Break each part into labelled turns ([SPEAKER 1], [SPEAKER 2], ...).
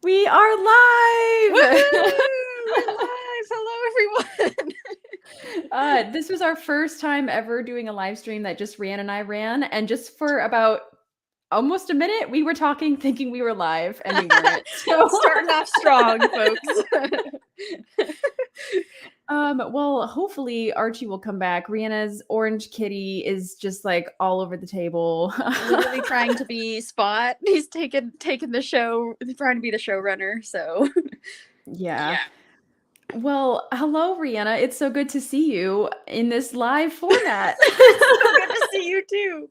[SPEAKER 1] We are
[SPEAKER 2] Woo!
[SPEAKER 1] live!
[SPEAKER 2] We're live! Hello, everyone!
[SPEAKER 1] This was our first time ever doing a live stream that just Rhiannon and I ran. And just for about almost a minute, we were talking, thinking we were live, and we weren't. So,
[SPEAKER 2] Starting off strong, folks.
[SPEAKER 1] well, hopefully Archie will come back. Rhianna's orange kitty is just like all over the table.
[SPEAKER 2] Literally trying to be Spot. He's taking the show, trying to be the showrunner, so.
[SPEAKER 1] Yeah. Well, hello, Rhianna. It's so good to see you in this live format.
[SPEAKER 2] It's so good to see you too.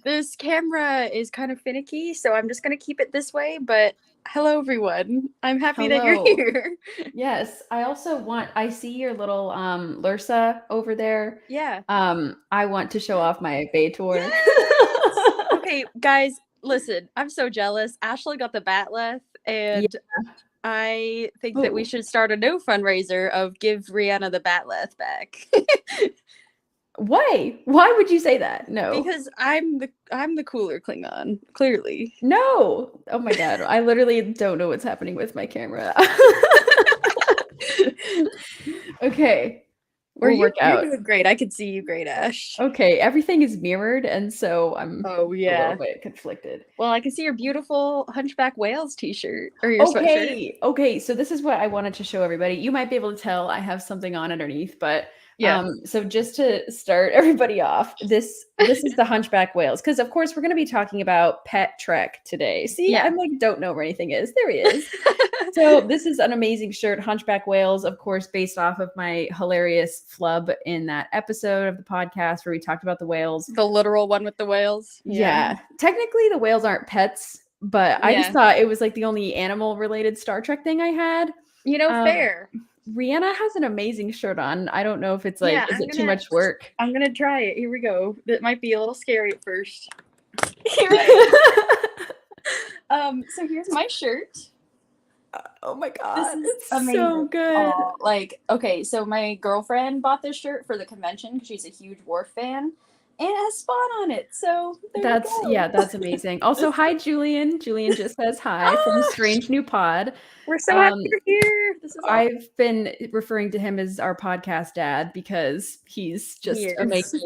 [SPEAKER 2] This camera is kind of finicky, so I'm just gonna keep it this way, but hello, everyone. I'm happy that you're here.
[SPEAKER 1] Yes. I see your little Lursa over there.
[SPEAKER 2] Yeah.
[SPEAKER 1] I want to show off my Baitor.
[SPEAKER 2] Yes! Okay, guys, listen, I'm so jealous. Ashley got the Batleth, and I think that we should start a new fundraiser of give Rihanna the Batleth back.
[SPEAKER 1] Why? Why would you say that? No.
[SPEAKER 2] Because I'm the cooler Klingon, clearly.
[SPEAKER 1] No. Oh my god. I literally don't know what's happening with my camera. Okay.
[SPEAKER 2] You're doing great. I could see you great, Ash.
[SPEAKER 1] Okay, everything is mirrored, and so I'm a little bit conflicted.
[SPEAKER 2] Well, I can see your beautiful Hunchback Whales t-shirt or your sweatshirt.
[SPEAKER 1] Okay, so this is what I wanted to show everybody. You might be able to tell I have something on underneath, but so just to start everybody off, this is the Hunchback Whales, because of course we're going to be talking about Pet Trek today. See, I'm like, don't know where anything is. There he is. So this is an amazing shirt, Hunchback Whales, of course, based off of my hilarious flub in that episode of the podcast where we talked about the whales.
[SPEAKER 2] The literal one with the whales.
[SPEAKER 1] Yeah. Technically, the whales aren't pets, but I just thought it was like the only animal-related Star Trek thing I had.
[SPEAKER 2] You know, fair.
[SPEAKER 1] Rihanna has an amazing shirt on. I don't know if it's like, is it too much work?
[SPEAKER 2] I'm going to try it. Here we go. It might be a little scary at first. So here's my shirt.
[SPEAKER 1] Oh my god,
[SPEAKER 2] it's
[SPEAKER 1] amazing. So good.
[SPEAKER 2] Okay, so my girlfriend bought this shirt for the convention because she's a huge Worf fan, and it has Spawn on it. So
[SPEAKER 1] that's amazing. Also, hi Julian. Julian just says hi from Strange New Pod.
[SPEAKER 2] We're so happy you're here. This is
[SPEAKER 1] I've been referring to him as our podcast dad because he's just amazing.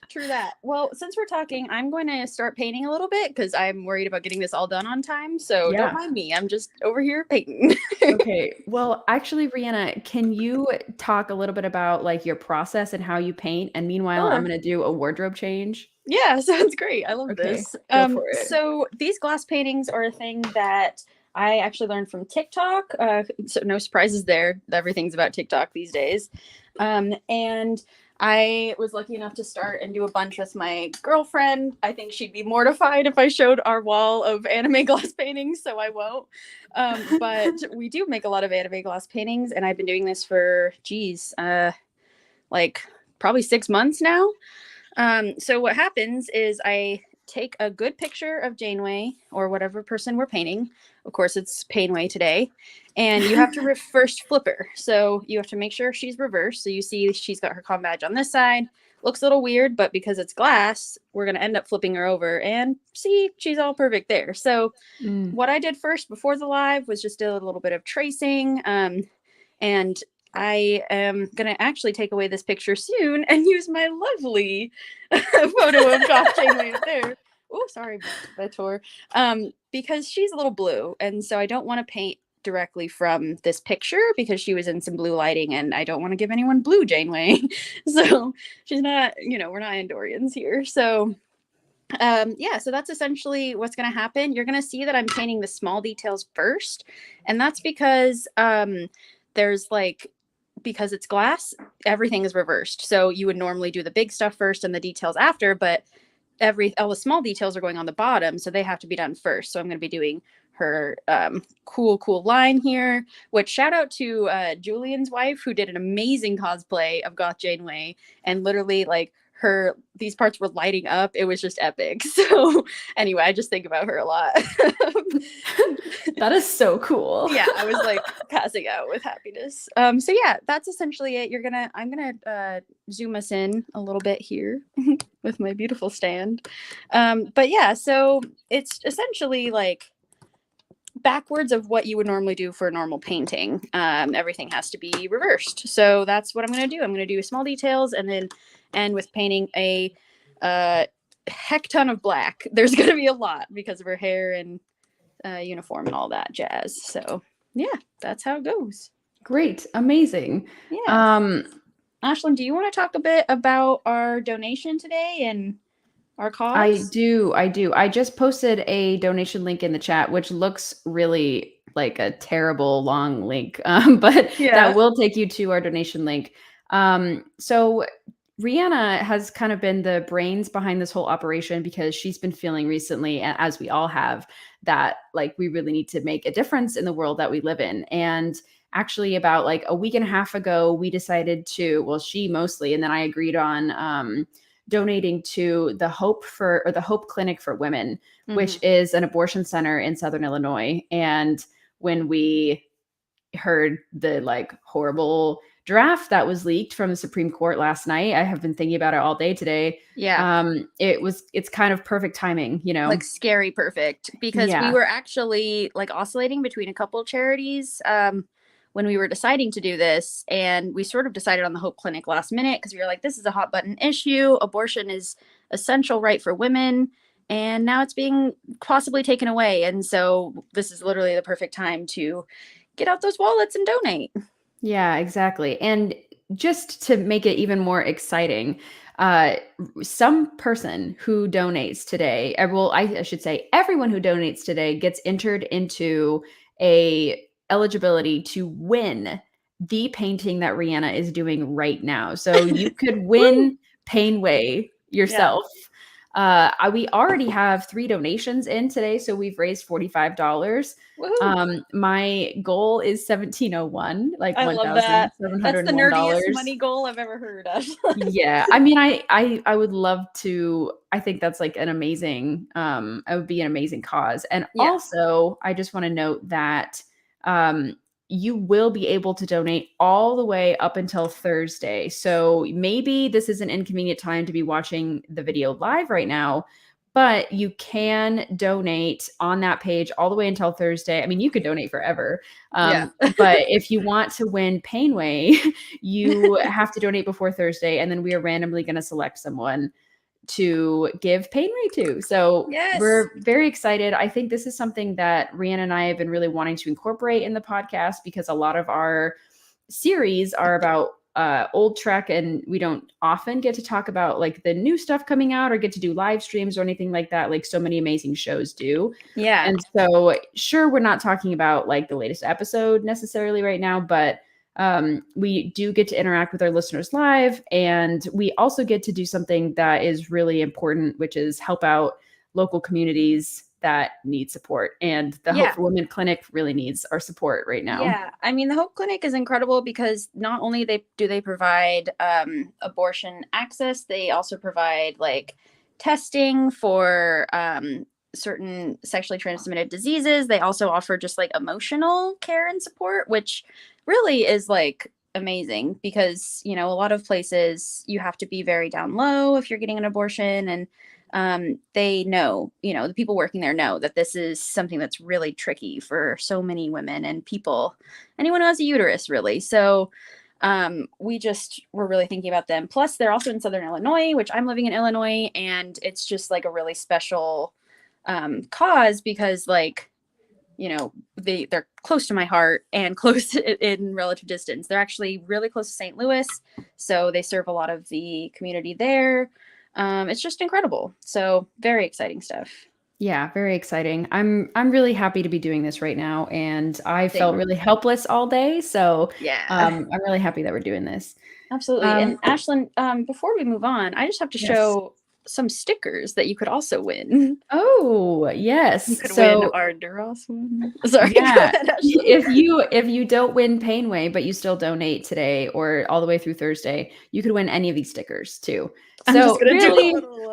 [SPEAKER 2] True that. Well, since we're talking, I'm going to start painting a little bit because I'm worried about getting this all done on time. So don't mind me. I'm just over here painting.
[SPEAKER 1] Okay. Well, actually, Rihanna, can you talk a little bit about like your process and how you paint? And meanwhile, I'm going to do a wardrobe change.
[SPEAKER 2] Yeah, sounds great. I love this. Go for it. So these glass paintings are a thing that I actually learned from TikTok. So no surprises there. Everything's about TikTok these days. And I was lucky enough to start and do a bunch with my girlfriend. I think she'd be mortified if I showed our wall of anime glass paintings, so I won't. But we do make a lot of anime glass paintings, and I've been doing this for, like probably 6 months now. So what happens is I take a good picture of Janeway or whatever person we're painting. Of course, it's Painway today. And you have to first flip her. So you have to make sure she's reversed. So you see she's got her comm badge on this side. Looks a little weird, but because it's glass, we're going to end up flipping her over and see she's all perfect there. So what I did first before the live was just a little bit of tracing. And I am going to actually take away this picture soon and use my lovely photo of Goth Janeway up there. Oh, sorry, Betor. Because she's a little blue. And so I don't want to paint directly from this picture because she was in some blue lighting and I don't want to give anyone blue Janeway. So she's not, we're not Andorians here. So so that's essentially what's going to happen. You're going to see that I'm painting the small details first. And that's because because it's glass, everything is reversed. So you would normally do the big stuff first and the details after, but all the small details are going on the bottom, so they have to be done first. So I'm going to be doing her cool line here, which shout out to Julian's wife, who did an amazing cosplay of Goth Janeway, and literally like these parts were lighting up. It was just epic. So anyway, I just think about her a lot.
[SPEAKER 1] That is so cool.
[SPEAKER 2] Yeah, I was like passing out with happiness. So yeah, that's essentially it. I'm gonna zoom us in a little bit here with my beautiful stand. But yeah, so it's essentially like backwards of what you would normally do for a normal painting. Everything has to be reversed. So that's what I'm going to do. I'm going to do small details and then end with painting a heck ton of black. There's going to be a lot because of her hair and uniform and all that jazz. So yeah, that's how it goes.
[SPEAKER 1] Great. Amazing.
[SPEAKER 2] Yeah. Ashlyn, do you want to talk a bit about our donation today and our cause?
[SPEAKER 1] I do. I just posted a donation link in the chat, which looks really like a terrible long link, but that will take you to our donation link. So Rihanna has kind of been the brains behind this whole operation because she's been feeling recently, as we all have, that like we really need to make a difference in the world that we live in. And actually about like a week and a half ago, we decided to, well, she mostly, and then I agreed on donating to the Hope Clinic for Women, which is an abortion center in Southern Illinois. And when we heard the like horrible draft that was leaked from the Supreme Court last night, I have been thinking about it all day today.
[SPEAKER 2] Yeah.
[SPEAKER 1] It's kind of perfect timing, you know,
[SPEAKER 2] like scary perfect, because we were actually like oscillating between a couple of charities when we were deciding to do this, and we sort of decided on the Hope Clinic last minute because we were like, this is a hot button issue. Abortion is essential right for women, and now it's being possibly taken away. And so this is literally the perfect time to get out those wallets and donate.
[SPEAKER 1] Yeah, exactly. And just to make it even more exciting, some person who donates today, well, I should say everyone who donates today gets entered into a eligibility to win the painting that Rihanna is doing right now. So you could win Painway yourself. We already have 3 donations in today, so we've raised $45. My goal is 1701, like
[SPEAKER 2] I love that.
[SPEAKER 1] $1,701.
[SPEAKER 2] That's the nerdiest money goal I've ever heard of.
[SPEAKER 1] Yeah, I mean, I would love to. I think that's like an amazing. It would be an amazing cause, and also I just want to note that you will be able to donate all the way up until Thursday. So maybe this is an inconvenient time to be watching the video live right now, but you can donate on that page all the way until Thursday. I mean, you could donate forever. But if you want to win Painway, you have to donate before Thursday, and then we are randomly going to select someone to give Painway to. So we're very excited. I think this is something that Rhiannon and I have been really wanting to incorporate in the podcast because a lot of our series are about old Trek, and we don't often get to talk about like the new stuff coming out or get to do live streams or anything like that, like so many amazing shows do.
[SPEAKER 2] Yeah.
[SPEAKER 1] And so sure, we're not talking about like the latest episode necessarily right now, but we do get to interact with our listeners live, and we also get to do something that is really important, which is help out local communities that need support. And the Hope for Women Clinic really needs our support right now.
[SPEAKER 2] Yeah. I mean, the Hope Clinic is incredible because not only do they provide abortion access, they also provide like testing for certain sexually transmitted diseases. They also offer just like emotional care and support, which really is like amazing because, you know, a lot of places you have to be very down low if you're getting an abortion, and they know, you know, the people working there know that this is something that's really tricky for so many women and people, anyone who has a uterus really. So we're really thinking about them. Plus they're also in Southern Illinois, which I'm living in Illinois, and it's just like a really special cause because, like, you know, they're close to my heart and close in relative distance. They're actually really close to St. Louis, so they serve a lot of the community there. It's just incredible. So very exciting stuff.
[SPEAKER 1] Yeah, very exciting. I'm really happy to be doing this right now, and I felt really helpless all day. So I'm really happy that we're doing this.
[SPEAKER 2] Absolutely. And Ashlyn, before we move on, I just have to show some stickers that you could also win.
[SPEAKER 1] Oh, yes.
[SPEAKER 2] You could win our Duras one. Sorry.
[SPEAKER 1] Yeah. If you don't win Painway, but you still donate today or all the way through Thursday, you could win any of these stickers too.
[SPEAKER 2] I'm just
[SPEAKER 1] So
[SPEAKER 2] gonna do
[SPEAKER 1] really,
[SPEAKER 2] a little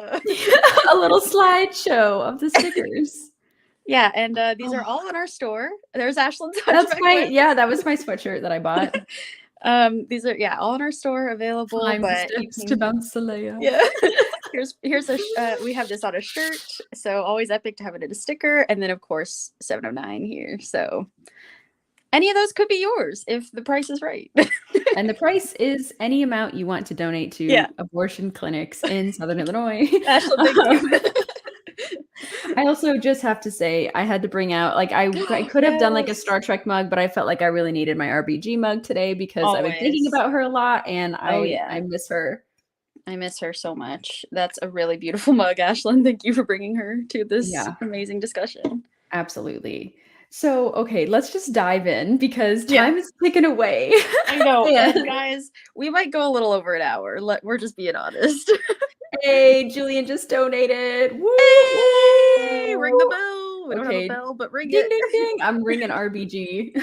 [SPEAKER 1] a little slideshow of the stickers.
[SPEAKER 2] Yeah, and these are all in our store. There's Ashland's
[SPEAKER 1] That's
[SPEAKER 2] Hunchback
[SPEAKER 1] my,
[SPEAKER 2] Whale.
[SPEAKER 1] yeah, that was my sweatshirt that I bought.
[SPEAKER 2] These are all in our store available,
[SPEAKER 1] Climb the
[SPEAKER 2] but you
[SPEAKER 1] steps to
[SPEAKER 2] can,
[SPEAKER 1] Mount Salaya.
[SPEAKER 2] yeah. here's a we have this on a shirt, so always epic to have it in a sticker, and then of course 709 here. So any of those could be yours if the price is right.
[SPEAKER 1] And the price is any amount you want to donate to
[SPEAKER 2] Yeah.
[SPEAKER 1] abortion clinics in Southern Illinois.
[SPEAKER 2] Ashland, thank you.
[SPEAKER 1] I also just have to say, I had to bring out, like, I could have done like a
[SPEAKER 2] Yes.
[SPEAKER 1] Star Trek mug, but I felt like I really needed my RBG mug today because I've been thinking
[SPEAKER 2] Always.
[SPEAKER 1] about her a lot, and
[SPEAKER 2] Oh,
[SPEAKER 1] I
[SPEAKER 2] yeah.
[SPEAKER 1] miss her.
[SPEAKER 2] I miss her so much. That's a really beautiful mug, Ashland. Thank you for bringing her to this
[SPEAKER 1] Yeah.
[SPEAKER 2] amazing discussion.
[SPEAKER 1] Absolutely. So, okay, let's just dive in because
[SPEAKER 2] Yeah.
[SPEAKER 1] time is ticking away.
[SPEAKER 2] I know.
[SPEAKER 1] And-
[SPEAKER 2] And guys, we might go a little over an hour. We're just being honest.
[SPEAKER 1] Hey, Julian just donated. Woo!
[SPEAKER 2] Hey, ring the bell. We don't have
[SPEAKER 1] Okay.
[SPEAKER 2] a bell, but ring
[SPEAKER 1] Ding,
[SPEAKER 2] it.
[SPEAKER 1] ding, ding. I'm ringing RBG.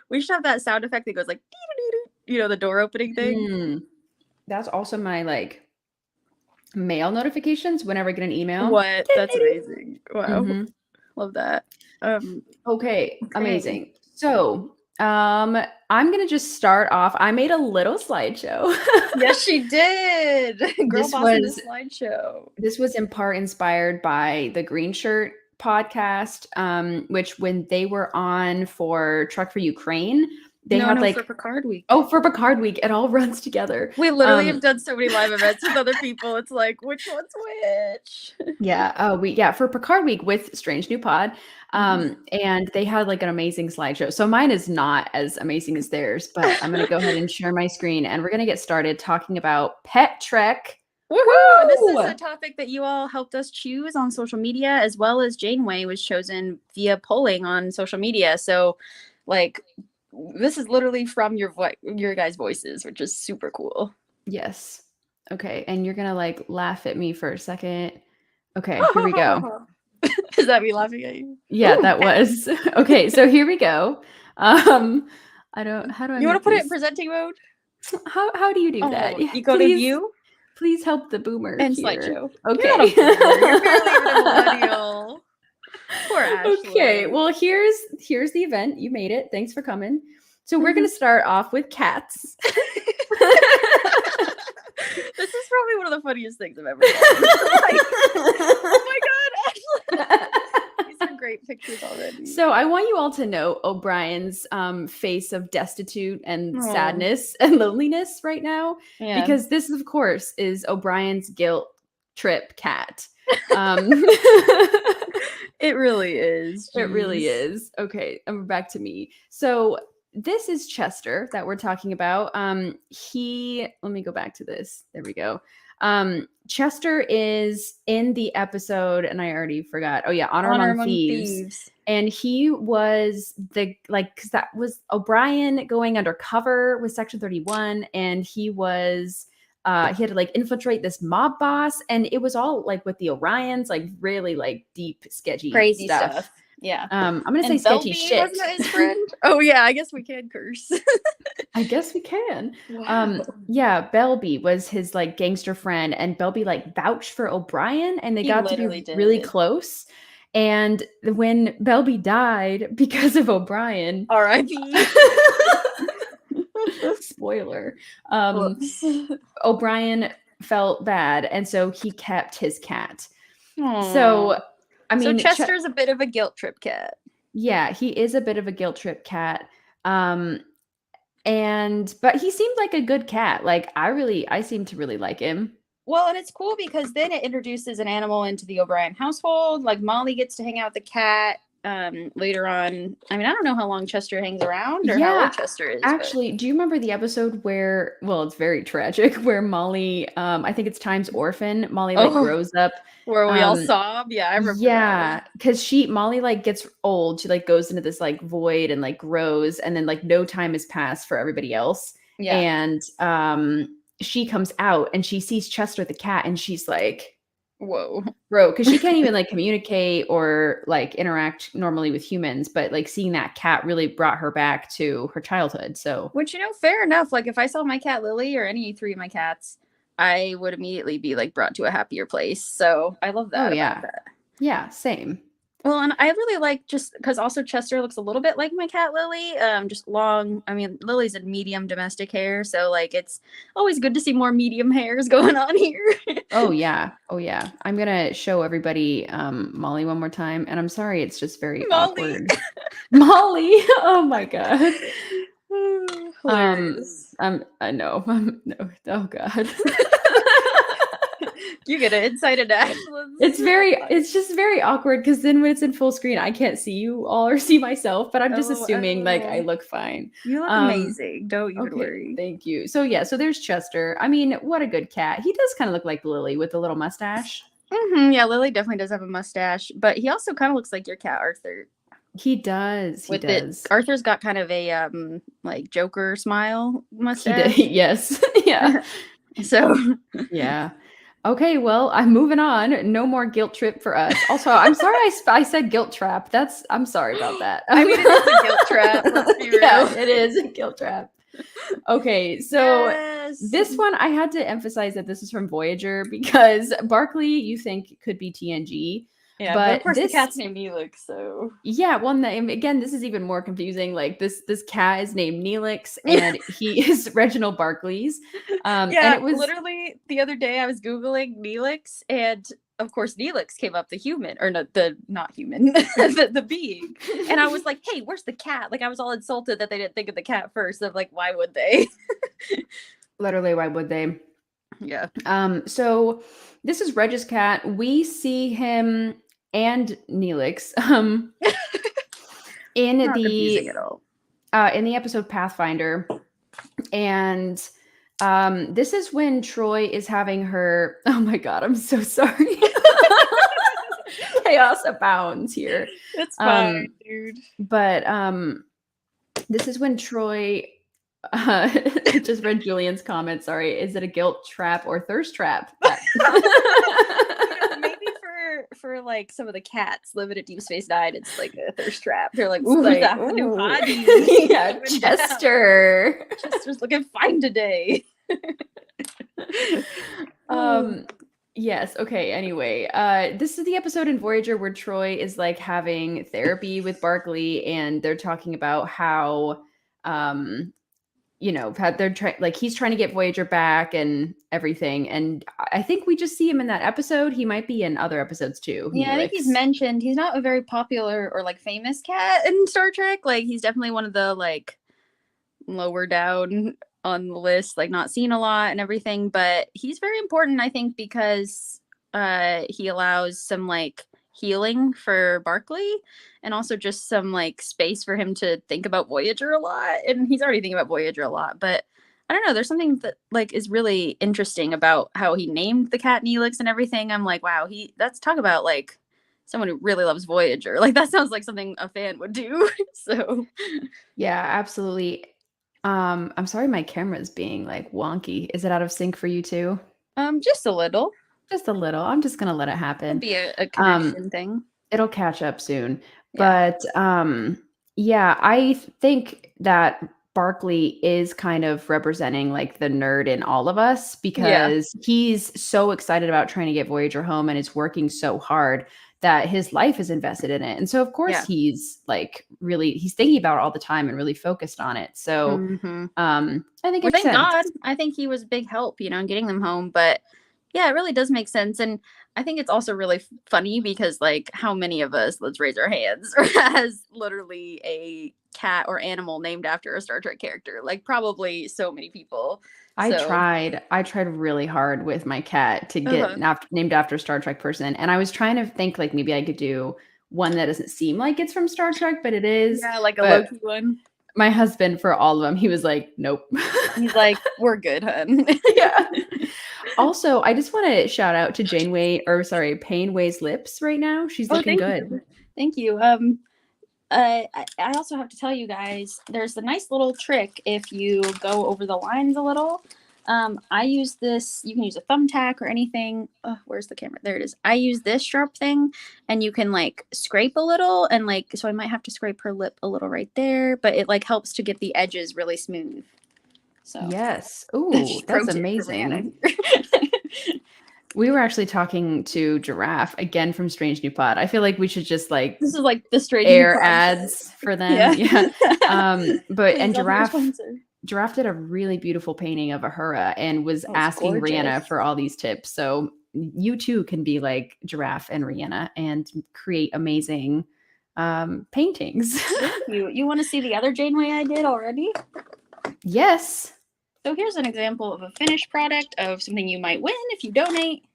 [SPEAKER 2] We should have that sound effect that goes like, you know, the door opening thing.
[SPEAKER 1] That's also my like mail notifications whenever I get an email.
[SPEAKER 2] What? That's amazing. Wow.
[SPEAKER 1] Mhm.
[SPEAKER 2] Love that.
[SPEAKER 1] Okay, amazing. So, I'm gonna just start off. I made a little slideshow.
[SPEAKER 2] Yes, she did. Girl
[SPEAKER 1] This
[SPEAKER 2] boss in the
[SPEAKER 1] was-
[SPEAKER 2] slideshow.
[SPEAKER 1] This was in part inspired by the Green Shirt podcast, which when they were on for Truck for Ukraine, they had like
[SPEAKER 2] for Picard Week.
[SPEAKER 1] Oh, for Picard Week, it all runs together.
[SPEAKER 2] We literally have done so many live events with other people. It's like, which one's which?
[SPEAKER 1] Yeah. For Picard Week with Strange New Pod. And they had like an amazing slideshow. So mine is not as amazing as theirs, but I'm gonna go ahead and share my screen and we're gonna get started talking about Pet Trek.
[SPEAKER 2] Woohoo! This is a topic that you all helped us choose on social media, as well as Janeway was chosen via polling on social media. So, like, this is literally from your guys' voices, which is super cool.
[SPEAKER 1] Yes. Okay, and you're gonna like laugh at me for a second. Okay, here we go.
[SPEAKER 2] Is that me laughing at you?
[SPEAKER 1] Yeah, that was. Okay, so here we go. How do I
[SPEAKER 2] You want to put it in presenting mode?
[SPEAKER 1] How do you do that?
[SPEAKER 2] You go to view?
[SPEAKER 1] Please help the boomer
[SPEAKER 2] And
[SPEAKER 1] here.
[SPEAKER 2] slideshow.
[SPEAKER 1] Okay.
[SPEAKER 2] You're not a boomer. You're barely even a millennial. Poor Ashley.
[SPEAKER 1] Okay, well here's the event. You made it. Thanks for coming. So we're gonna start off with cats.
[SPEAKER 2] This is probably one of the funniest things I've ever done. Like, oh my god, Ashley! These are great pictures already.
[SPEAKER 1] So I want you all to know O'Brien's face of destitute and
[SPEAKER 2] Aw.
[SPEAKER 1] sadness and loneliness right now,
[SPEAKER 2] Yeah.
[SPEAKER 1] because this, of course, is O'Brien's guilt trip cat.
[SPEAKER 2] It really is.
[SPEAKER 1] It really
[SPEAKER 2] Jeez.
[SPEAKER 1] is. Okay, and back to me. So this is Chester that we're talking about. Let me go back to this. There we go. Chester is in the episode, and I already forgot. Oh yeah, Honor Among Thieves. And he was because that was O'Brien going undercover with Section 31, and he was he had to like infiltrate this mob boss, and it was all like with the Orions, like really like deep, sketchy,
[SPEAKER 2] Crazy stuff. Yeah.
[SPEAKER 1] I'm gonna say
[SPEAKER 2] And
[SPEAKER 1] sketchy
[SPEAKER 2] Belby
[SPEAKER 1] shit.
[SPEAKER 2] wasn't that his friend? Oh yeah, I guess we can curse.
[SPEAKER 1] I guess we can.
[SPEAKER 2] Wow.
[SPEAKER 1] Yeah, Belby was his like gangster friend, and Belby like vouched for O'Brien, and they
[SPEAKER 2] He
[SPEAKER 1] got to
[SPEAKER 2] literally
[SPEAKER 1] be really
[SPEAKER 2] did.
[SPEAKER 1] close. And when Belby died because of O'Brien,
[SPEAKER 2] R.I.P.
[SPEAKER 1] spoiler,
[SPEAKER 2] Whoops.
[SPEAKER 1] O'Brien felt bad, and so he kept his cat.
[SPEAKER 2] Aw.
[SPEAKER 1] So, I mean,
[SPEAKER 2] so Chester's a bit of a guilt trip cat.
[SPEAKER 1] Yeah, he is a bit of a guilt trip cat. But he seemed like a good cat. Like I seem to really like him.
[SPEAKER 2] Well, and it's cool because then it introduces an animal into the O'Brien household. Like Molly gets to hang out with the cat later on. I mean, I don't know how long Chester hangs around or how old Chester is.
[SPEAKER 1] Actually, do you remember the episode where, well, it's very tragic, where Molly, I think it's Time's orphan, Molly like grows up.
[SPEAKER 2] Where we all sob? Yeah, I remember.
[SPEAKER 1] Yeah, because Molly like gets old. She like goes into this like void and like grows, and then like no time has passed for everybody else.
[SPEAKER 2] Yeah.
[SPEAKER 1] And she comes out and she sees Chester the cat, and she's like,
[SPEAKER 2] whoa,
[SPEAKER 1] bro, because she can't even like communicate or like interact normally with humans, but like seeing that cat really brought her back to her childhood. So,
[SPEAKER 2] which, you know, fair enough. Like if I saw my cat Lily or any three of my cats, I would immediately be like brought to a happier place. So I love
[SPEAKER 1] Oh
[SPEAKER 2] that about
[SPEAKER 1] yeah.
[SPEAKER 2] that.
[SPEAKER 1] Yeah, same.
[SPEAKER 2] Well, and I really like just because also Chester looks a little bit like my cat Lily, just long. I mean, Lily's a medium domestic hair, so like it's always good to see more medium hairs going on here.
[SPEAKER 1] Oh yeah. Oh yeah. I'm gonna show everybody Molly one more time. And I'm sorry, it's just very
[SPEAKER 2] Molly.
[SPEAKER 1] awkward. Molly. Oh my God.
[SPEAKER 2] Hilarious.
[SPEAKER 1] I know. No. Oh God.
[SPEAKER 2] You get an inside into Ashland's.
[SPEAKER 1] It's just very awkward because then when it's in full screen, I can't see you all or see myself, but I'm just
[SPEAKER 2] Oh,
[SPEAKER 1] assuming like I
[SPEAKER 2] oh.
[SPEAKER 1] look fine.
[SPEAKER 2] You look amazing. Don't even
[SPEAKER 1] Okay,
[SPEAKER 2] worry.
[SPEAKER 1] thank you. So yeah, so there's Chester. I mean, what a good cat. He does kind of look like Lily with the little mustache.
[SPEAKER 2] Yeah, Lily definitely does have a mustache, but he also kind of looks like your cat Arthur.
[SPEAKER 1] He does. He
[SPEAKER 2] With it,
[SPEAKER 1] does.
[SPEAKER 2] Arthur's got kind of a like Joker smile
[SPEAKER 1] He
[SPEAKER 2] mustache.
[SPEAKER 1] did. Yes. Yeah.
[SPEAKER 2] So
[SPEAKER 1] Yeah. Okay, well, I'm moving on. No more guilt trip for us. Also, I'm sorry I said guilt trap. I'm sorry about that.
[SPEAKER 2] I mean, it is a guilt trap. Let's be real.
[SPEAKER 1] Yeah, it is a guilt trap. Okay, so
[SPEAKER 2] yes.
[SPEAKER 1] this one I had to emphasize that this is from Voyager because Barkley you think could be TNG.
[SPEAKER 2] Yeah,
[SPEAKER 1] but
[SPEAKER 2] of course
[SPEAKER 1] this
[SPEAKER 2] the cat's named Neelix, so
[SPEAKER 1] yeah, well, again, this is even more confusing. Like this cat is named Neelix, and he is Reginald Barkley's.
[SPEAKER 2] yeah,
[SPEAKER 1] and it was
[SPEAKER 2] literally the other day I was googling Neelix, and of course Neelix came up, the human, or no, the not human, the being, and I was like, hey, where's the cat? Like I was all insulted that they didn't think of the cat first. Of like, why would they?
[SPEAKER 1] literally, why would they?
[SPEAKER 2] Yeah.
[SPEAKER 1] So this is Reg's cat. We see him and Neelix in
[SPEAKER 2] Not confusing at all.
[SPEAKER 1] In the episode Pathfinder, and this is when Troy is having her. Oh my God, I'm so sorry. Chaos abounds here.
[SPEAKER 2] It's fine, dude.
[SPEAKER 1] But this is when Troy. Just read Julian's comment. Sorry, is it a guilt trap or thirst trap?
[SPEAKER 2] Maybe for like some of the cats living at Deep Space Nine, it's like a thirst trap. They're like,
[SPEAKER 1] Ooh,
[SPEAKER 2] ooh,
[SPEAKER 1] like,
[SPEAKER 2] that's a new hottie.
[SPEAKER 1] Yeah, Chester.
[SPEAKER 2] Chester's looking fine today.
[SPEAKER 1] Yes. Okay. Anyway, this is the episode in Voyager where Troy is like having therapy with Barkley, and they're talking about how, he's trying to get Voyager back and everything. And I think we just see him in that episode. He might be in other episodes too.
[SPEAKER 2] Yeah, Neelix. I think he's mentioned. He's not a very popular or like famous cat in Star Trek. Like he's definitely one of the like lower down on the list, like not seen a lot and everything, but he's very important, I think, because he allows some like healing for Barkley and also just some like space for him to think about Voyager a lot. And he's already thinking about Voyager a lot, but I don't know, there's something that like is really interesting about how he named the cat Neelix and everything. I'm like, wow, that's talk about like someone who really loves Voyager. Like that sounds like something a fan would do. So
[SPEAKER 1] yeah, absolutely. I'm sorry my camera's being like wonky. Is it out of sync for you too?
[SPEAKER 2] Just a little.
[SPEAKER 1] Just a little. I'm just gonna let it happen.
[SPEAKER 2] It'll be a connection thing.
[SPEAKER 1] It'll catch up soon. Yeah. But yeah, I think that Barkley is kind of representing like the nerd in all of us because he's so excited about trying to get Voyager home and is working so hard that his life is invested in it. And so of course he's like he's thinking about it all the time and really focused on it. So I think
[SPEAKER 2] thank God. I think he was a big help, in getting them home. But yeah, it really does make sense. And I think it's also really funny because like how many of us, let's raise our hands, has literally a cat or animal named after a Star Trek character? Like probably so many people.
[SPEAKER 1] I tried really hard with my cat to get named after a Star Trek person. And I was trying to think like maybe I could do one that doesn't seem like it's from Star Trek, but it is.
[SPEAKER 2] Yeah, like a low-key one.
[SPEAKER 1] My husband, for all of them, he was like, nope.
[SPEAKER 2] He's like, we're good, hun.
[SPEAKER 1] Yeah. Also, I just want to shout out to Payne Way's lips right now. She's looking good.
[SPEAKER 2] Thank you. I also have to tell you guys, there's a nice little trick if you go over the lines a little. I use this, you can use a thumbtack or anything. Oh, where's the camera? There it is. I use this sharp thing and you can like scrape a little and like, so I might have to scrape her lip a little right there, but it like helps to get the edges really smooth. So
[SPEAKER 1] Yes. Ooh,
[SPEAKER 2] pro
[SPEAKER 1] that's
[SPEAKER 2] tip for Brianna.
[SPEAKER 1] amazing. We were actually talking to Giraffe again from Strange New Pod. I feel like we should just like
[SPEAKER 2] This is like the strange new
[SPEAKER 1] air
[SPEAKER 2] pod.
[SPEAKER 1] ads for them.
[SPEAKER 2] Yeah.
[SPEAKER 1] Yeah. But
[SPEAKER 2] Please,
[SPEAKER 1] and
[SPEAKER 2] I'll be your
[SPEAKER 1] Giraffe
[SPEAKER 2] sponsor.
[SPEAKER 1] Giraffe did a really beautiful painting of Ahura and was
[SPEAKER 2] Oh, it's
[SPEAKER 1] asking Rihanna
[SPEAKER 2] gorgeous.
[SPEAKER 1] for all these tips. So you too can be like Giraffe and Rihanna and create amazing paintings.
[SPEAKER 2] Thank you. You want to see the other Janeway I did already?
[SPEAKER 1] Yes.
[SPEAKER 2] So here's an example of a finished product of something you might win if you donate.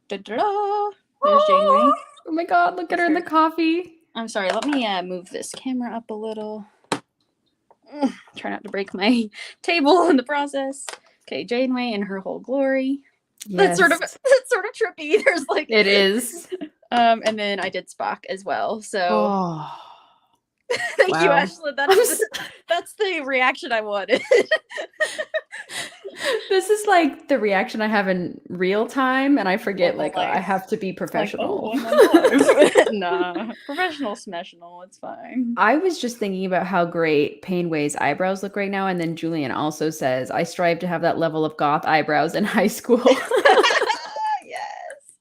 [SPEAKER 2] Da-da-da. There's Janeway.
[SPEAKER 1] Oh my God, look at her in the coffee.
[SPEAKER 2] I'm sorry, let me move this camera up a little. Try not to break my table in the process. Okay, Janeway in her whole glory.
[SPEAKER 1] Yes.
[SPEAKER 2] That's sort of trippy. There's like
[SPEAKER 1] it is.
[SPEAKER 2] And then I did Spock as well. So thank you, Ashley. That's the reaction I wanted.
[SPEAKER 1] This is like the reaction I have in real time, and I forget I have to be professional.
[SPEAKER 2] Nah, professional smessional. It's fine.
[SPEAKER 1] I was just thinking about how great Painway's eyebrows look right now, and then Julian also says, "I strive to have that level of goth eyebrows in high school."
[SPEAKER 2] Yes.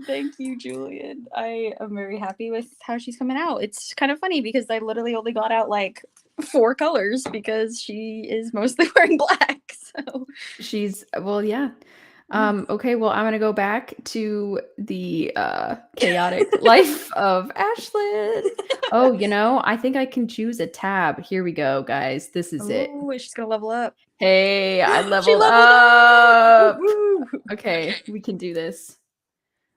[SPEAKER 2] Thank you, Julian. I am very happy with how she's coming out. It's kind of funny because I literally only got out like 4 colors because she is mostly wearing black. So
[SPEAKER 1] she's yeah. Okay, well, I'm gonna go back to the chaotic life of Ashlyn. Oh, I think I can choose a tab. Here we go, guys. This is it.
[SPEAKER 2] Oh, she's gonna level up.
[SPEAKER 1] Hey, I leveled up. Okay, we can do this.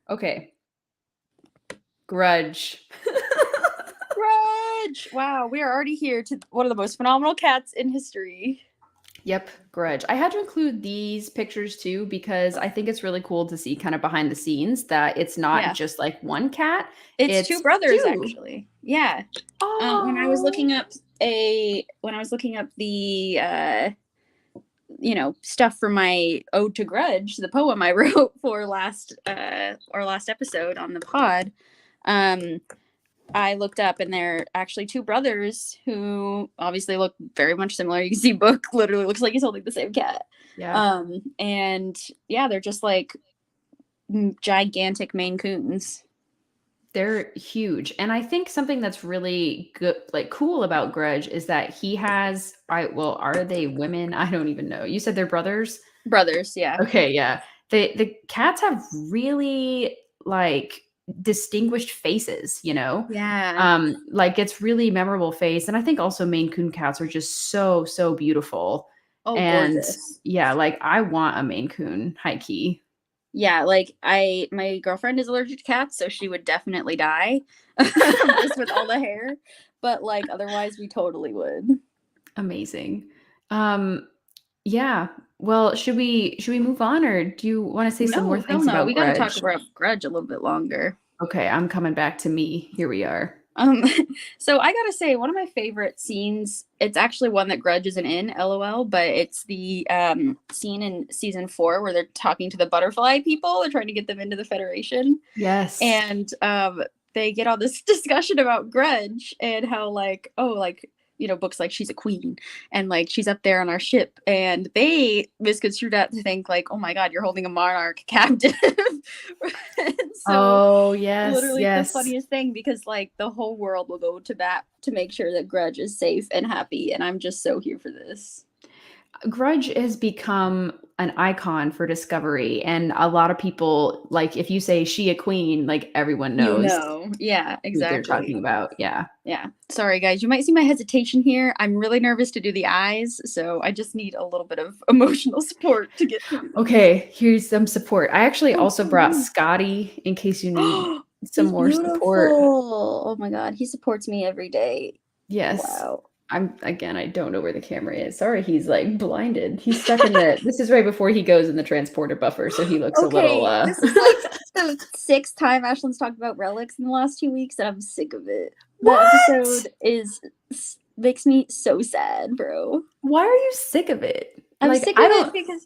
[SPEAKER 1] Okay. Grudge.
[SPEAKER 2] Grudge. Wow, we are already here to one of the most phenomenal cats in history.
[SPEAKER 1] Yep, Grudge. I had to include these pictures too because I think it's really cool to see kind of behind the scenes that it's not just like one cat.
[SPEAKER 2] It's 2 brothers actually. Yeah. When I was looking up the stuff for my Ode to Grudge, the poem I wrote for our last episode on the pod, I looked up and they're actually 2 brothers who obviously look very much similar. You can see Book literally looks like he's holding the same cat.
[SPEAKER 1] Yeah.
[SPEAKER 2] And yeah, they're just like gigantic Maine Coons.
[SPEAKER 1] They're huge. And I think something that's really good, like cool about Grudge is that he has, are they women? I don't even know. You said they're brothers?
[SPEAKER 2] Brothers, yeah.
[SPEAKER 1] Okay, yeah. The cats have really like distinguished faces,
[SPEAKER 2] Yeah.
[SPEAKER 1] Like it's really memorable face. And I think also Maine Coon cats are just so beautiful.
[SPEAKER 2] Oh,
[SPEAKER 1] and
[SPEAKER 2] gorgeous.
[SPEAKER 1] Yeah, like I want a Maine Coon, high key.
[SPEAKER 2] Yeah, like my girlfriend is allergic to cats, so she would definitely die just with all the hair, but like otherwise we totally would.
[SPEAKER 1] Amazing. Yeah. Well, should we move on, or do you want to say some more things about
[SPEAKER 2] we
[SPEAKER 1] Grudge?
[SPEAKER 2] gotta talk about Grudge a little bit longer.
[SPEAKER 1] Okay, I'm coming back to me. Here we are.
[SPEAKER 2] So I gotta say, one of my favorite scenes, it's actually one that Grudge isn't in, LOL, but it's the scene in season 4 where they're talking to the butterfly people. They're trying to get them into the Federation.
[SPEAKER 1] Yes.
[SPEAKER 2] And they get all this discussion about Grudge and how Book's like she's a queen and like she's up there on our ship, and they misconstrued that to think like, oh my god, you're holding a monarch captive.
[SPEAKER 1] So yes,
[SPEAKER 2] literally the funniest thing, because like the whole world will go to bat to make sure that Grudge is safe and happy, and I'm just so here for this.
[SPEAKER 1] Grudge has become an icon for Discovery, and a lot of people, like if you say she a queen, like everyone knows.
[SPEAKER 2] Yeah, exactly.
[SPEAKER 1] What they're talking about. Yeah.
[SPEAKER 2] Sorry guys, you might see my hesitation here. I'm really nervous to do the eyes, so I just need a little bit of emotional support to get through.
[SPEAKER 1] Okay, here's some support. I actually also brought Scotty in case you need some more support.
[SPEAKER 2] Oh my god, he supports me every day.
[SPEAKER 1] Yes.
[SPEAKER 2] Wow.
[SPEAKER 1] I don't know where the camera is. Sorry, he's like blinded. He's stuck in this is right before he goes in the transporter buffer, so he looks a little
[SPEAKER 2] This is like the 6th time Ashlyn's talked about relics in the last 2 weeks, and I'm sick of it.
[SPEAKER 1] What?
[SPEAKER 2] That episode makes me so sad, bro.
[SPEAKER 1] Why are you sick of it?
[SPEAKER 2] I'm sick of it because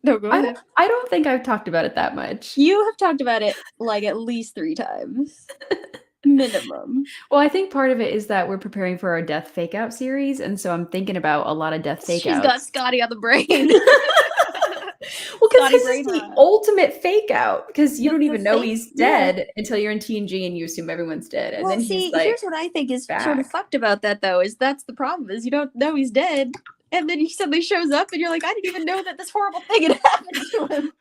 [SPEAKER 2] no, go ahead.
[SPEAKER 1] I don't think I've talked about it that much.
[SPEAKER 2] You have talked about it like at least 3 times. minimum.
[SPEAKER 1] Well, I think part of it is that we're preparing for our death fake out series, and so I'm thinking about a lot of death fake
[SPEAKER 2] She's got
[SPEAKER 1] outs.
[SPEAKER 2] Scotty on the brain.
[SPEAKER 1] Well, because
[SPEAKER 2] Scotty
[SPEAKER 1] his is
[SPEAKER 2] brain
[SPEAKER 1] the
[SPEAKER 2] rot.
[SPEAKER 1] ultimate fake out, because you don't
[SPEAKER 2] The
[SPEAKER 1] even know
[SPEAKER 2] fake,
[SPEAKER 1] he's
[SPEAKER 2] yeah.
[SPEAKER 1] dead until you're in TNG and you assume everyone's dead, and
[SPEAKER 2] Well,
[SPEAKER 1] then he's
[SPEAKER 2] see,
[SPEAKER 1] like
[SPEAKER 2] here's what I think is sort of
[SPEAKER 1] back.
[SPEAKER 2] fucked about that, though, is that's the problem, is you don't know he's dead, and then he suddenly shows up, and you're like, I didn't even know that this horrible thing had happened to him.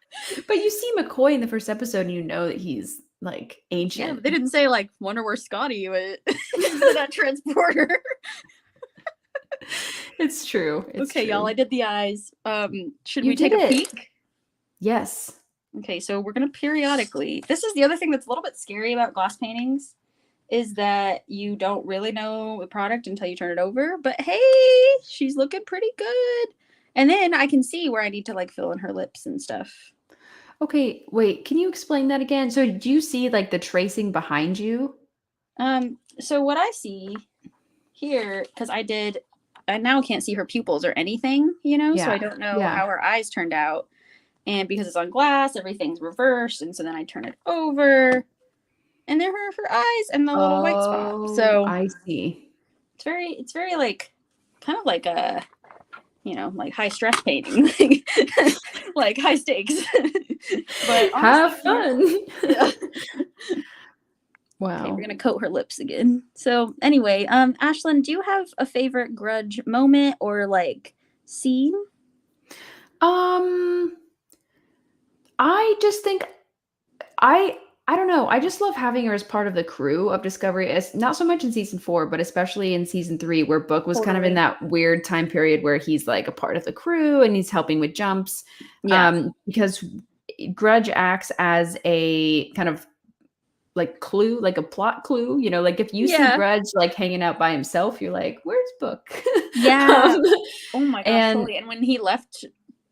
[SPEAKER 1] But you see McCoy in the first episode, and you know that he's like ancient.
[SPEAKER 2] Yeah, but they didn't say, like, wonder where Scotty went to that transporter.
[SPEAKER 1] It's true. It's
[SPEAKER 2] okay,
[SPEAKER 1] true.
[SPEAKER 2] y'all, I did the eyes. Should
[SPEAKER 1] You
[SPEAKER 2] we take
[SPEAKER 1] did
[SPEAKER 2] a
[SPEAKER 1] it.
[SPEAKER 2] peek?
[SPEAKER 1] Yes.
[SPEAKER 2] Okay, so we're gonna periodically. This is the other thing that's a little bit scary about glass paintings, is that you don't really know the product until you turn it over. But hey, she's looking pretty good. And then I can see where I need to like fill in her lips and stuff.
[SPEAKER 1] Okay, wait, can you explain that again? So do you see like the tracing behind you?
[SPEAKER 2] So what I see here, because I now can't see her pupils or anything, you know, so I don't know how her eyes turned out. And because it's on glass, everything's reversed. And so then I turn it over, and there are her eyes and the little white spot. So
[SPEAKER 1] I see.
[SPEAKER 2] It's very like, kind of like a, you know, like high stress painting, like high stakes. But
[SPEAKER 1] have fun.
[SPEAKER 2] Yeah.
[SPEAKER 1] Wow.
[SPEAKER 2] Okay, we're gonna coat her lips again. So anyway, Ashlyn, do you have a favorite Grudge moment or like scene?
[SPEAKER 1] I just think I don't know. I just love having her as part of the crew of Discovery. As not so much in season 4, but especially in season 3, where Book was kind of in that weird time period where he's like a part of the crew and he's helping with jumps.
[SPEAKER 2] Yeah.
[SPEAKER 1] Because Grudge acts as a kind of like clue, like a plot clue. You know, like if you see Grudge like hanging out by himself, you're like, "Where's Book?"
[SPEAKER 2] Yeah. Oh my gosh,
[SPEAKER 1] and
[SPEAKER 2] totally. And when he left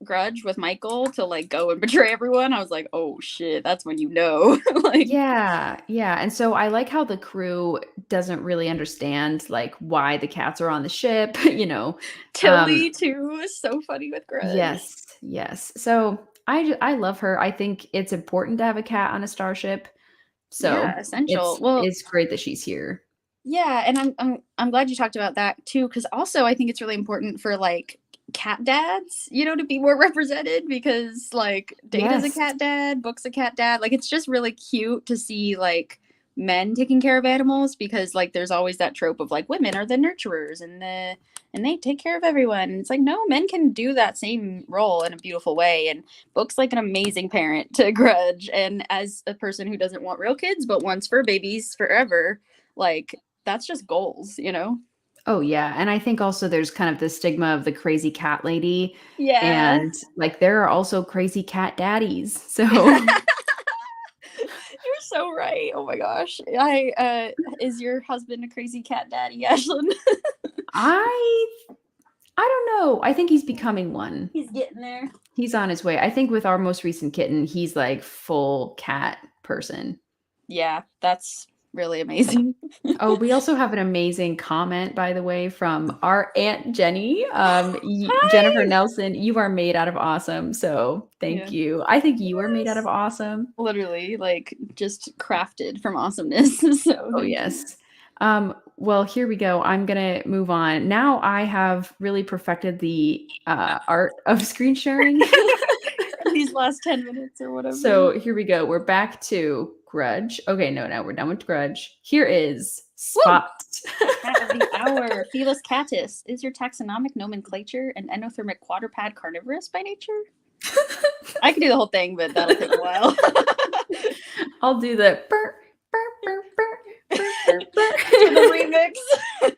[SPEAKER 2] Grudge with Michael to like go and betray everyone, I was like, oh shit, that's when you know. Like,
[SPEAKER 1] yeah. And so I like how the crew doesn't really understand like why the cats are on the ship, you know.
[SPEAKER 2] Tilly too is so funny with Grudge.
[SPEAKER 1] Yes. So I love her. I think it's important to have a cat on a starship. So
[SPEAKER 2] yeah, essential. Well,
[SPEAKER 1] it's great that she's here.
[SPEAKER 2] yeah, and I'm glad you talked about that too, because also I think it's really important for like cat dads, you know, to be more represented, because like Data's a cat dad, Book's a cat dad. Like it's just really cute to see like men taking care of animals, because like there's always that trope of like women are the nurturers and they take care of everyone. And it's like, no, men can do that same role in a beautiful way. And Book's like an amazing parent to Grudge. And as a person who doesn't want real kids but wants fur babies forever, like that's just goals, you know?
[SPEAKER 1] Oh yeah, and I think also there's kind of the stigma of the crazy cat lady.
[SPEAKER 2] Yeah.
[SPEAKER 1] And like there are also crazy cat daddies. So
[SPEAKER 2] you're so right. Oh my gosh. Is your husband a crazy cat daddy, Ashlyn?
[SPEAKER 1] I don't know. I think he's becoming one.
[SPEAKER 2] He's getting there.
[SPEAKER 1] He's on his way. I think with our most recent kitten, he's like full cat person.
[SPEAKER 2] Yeah, that's really amazing.
[SPEAKER 1] Oh, we also have an amazing comment, by the way, from our Aunt Jenny. Jennifer Nelson, you are made out of awesome. So thank you. I think you are made out of awesome.
[SPEAKER 2] Literally, like just crafted from awesomeness. So
[SPEAKER 1] yes. Well, here we go. I'm going to move on. Now I have really perfected the art of screen sharing.
[SPEAKER 2] These last 10 minutes or whatever.
[SPEAKER 1] So here we go. We're back to Grudge. Okay, no, we're done with Grudge. Here is Spot.
[SPEAKER 2] Cat of the hour. Felis catus. Is your taxonomic nomenclature an endothermic quadruped carnivorous by nature? I can do the whole thing, but that'll take a while.
[SPEAKER 1] I'll do the burr, burr, burr, burr, burr, burr, burr.
[SPEAKER 2] The remix.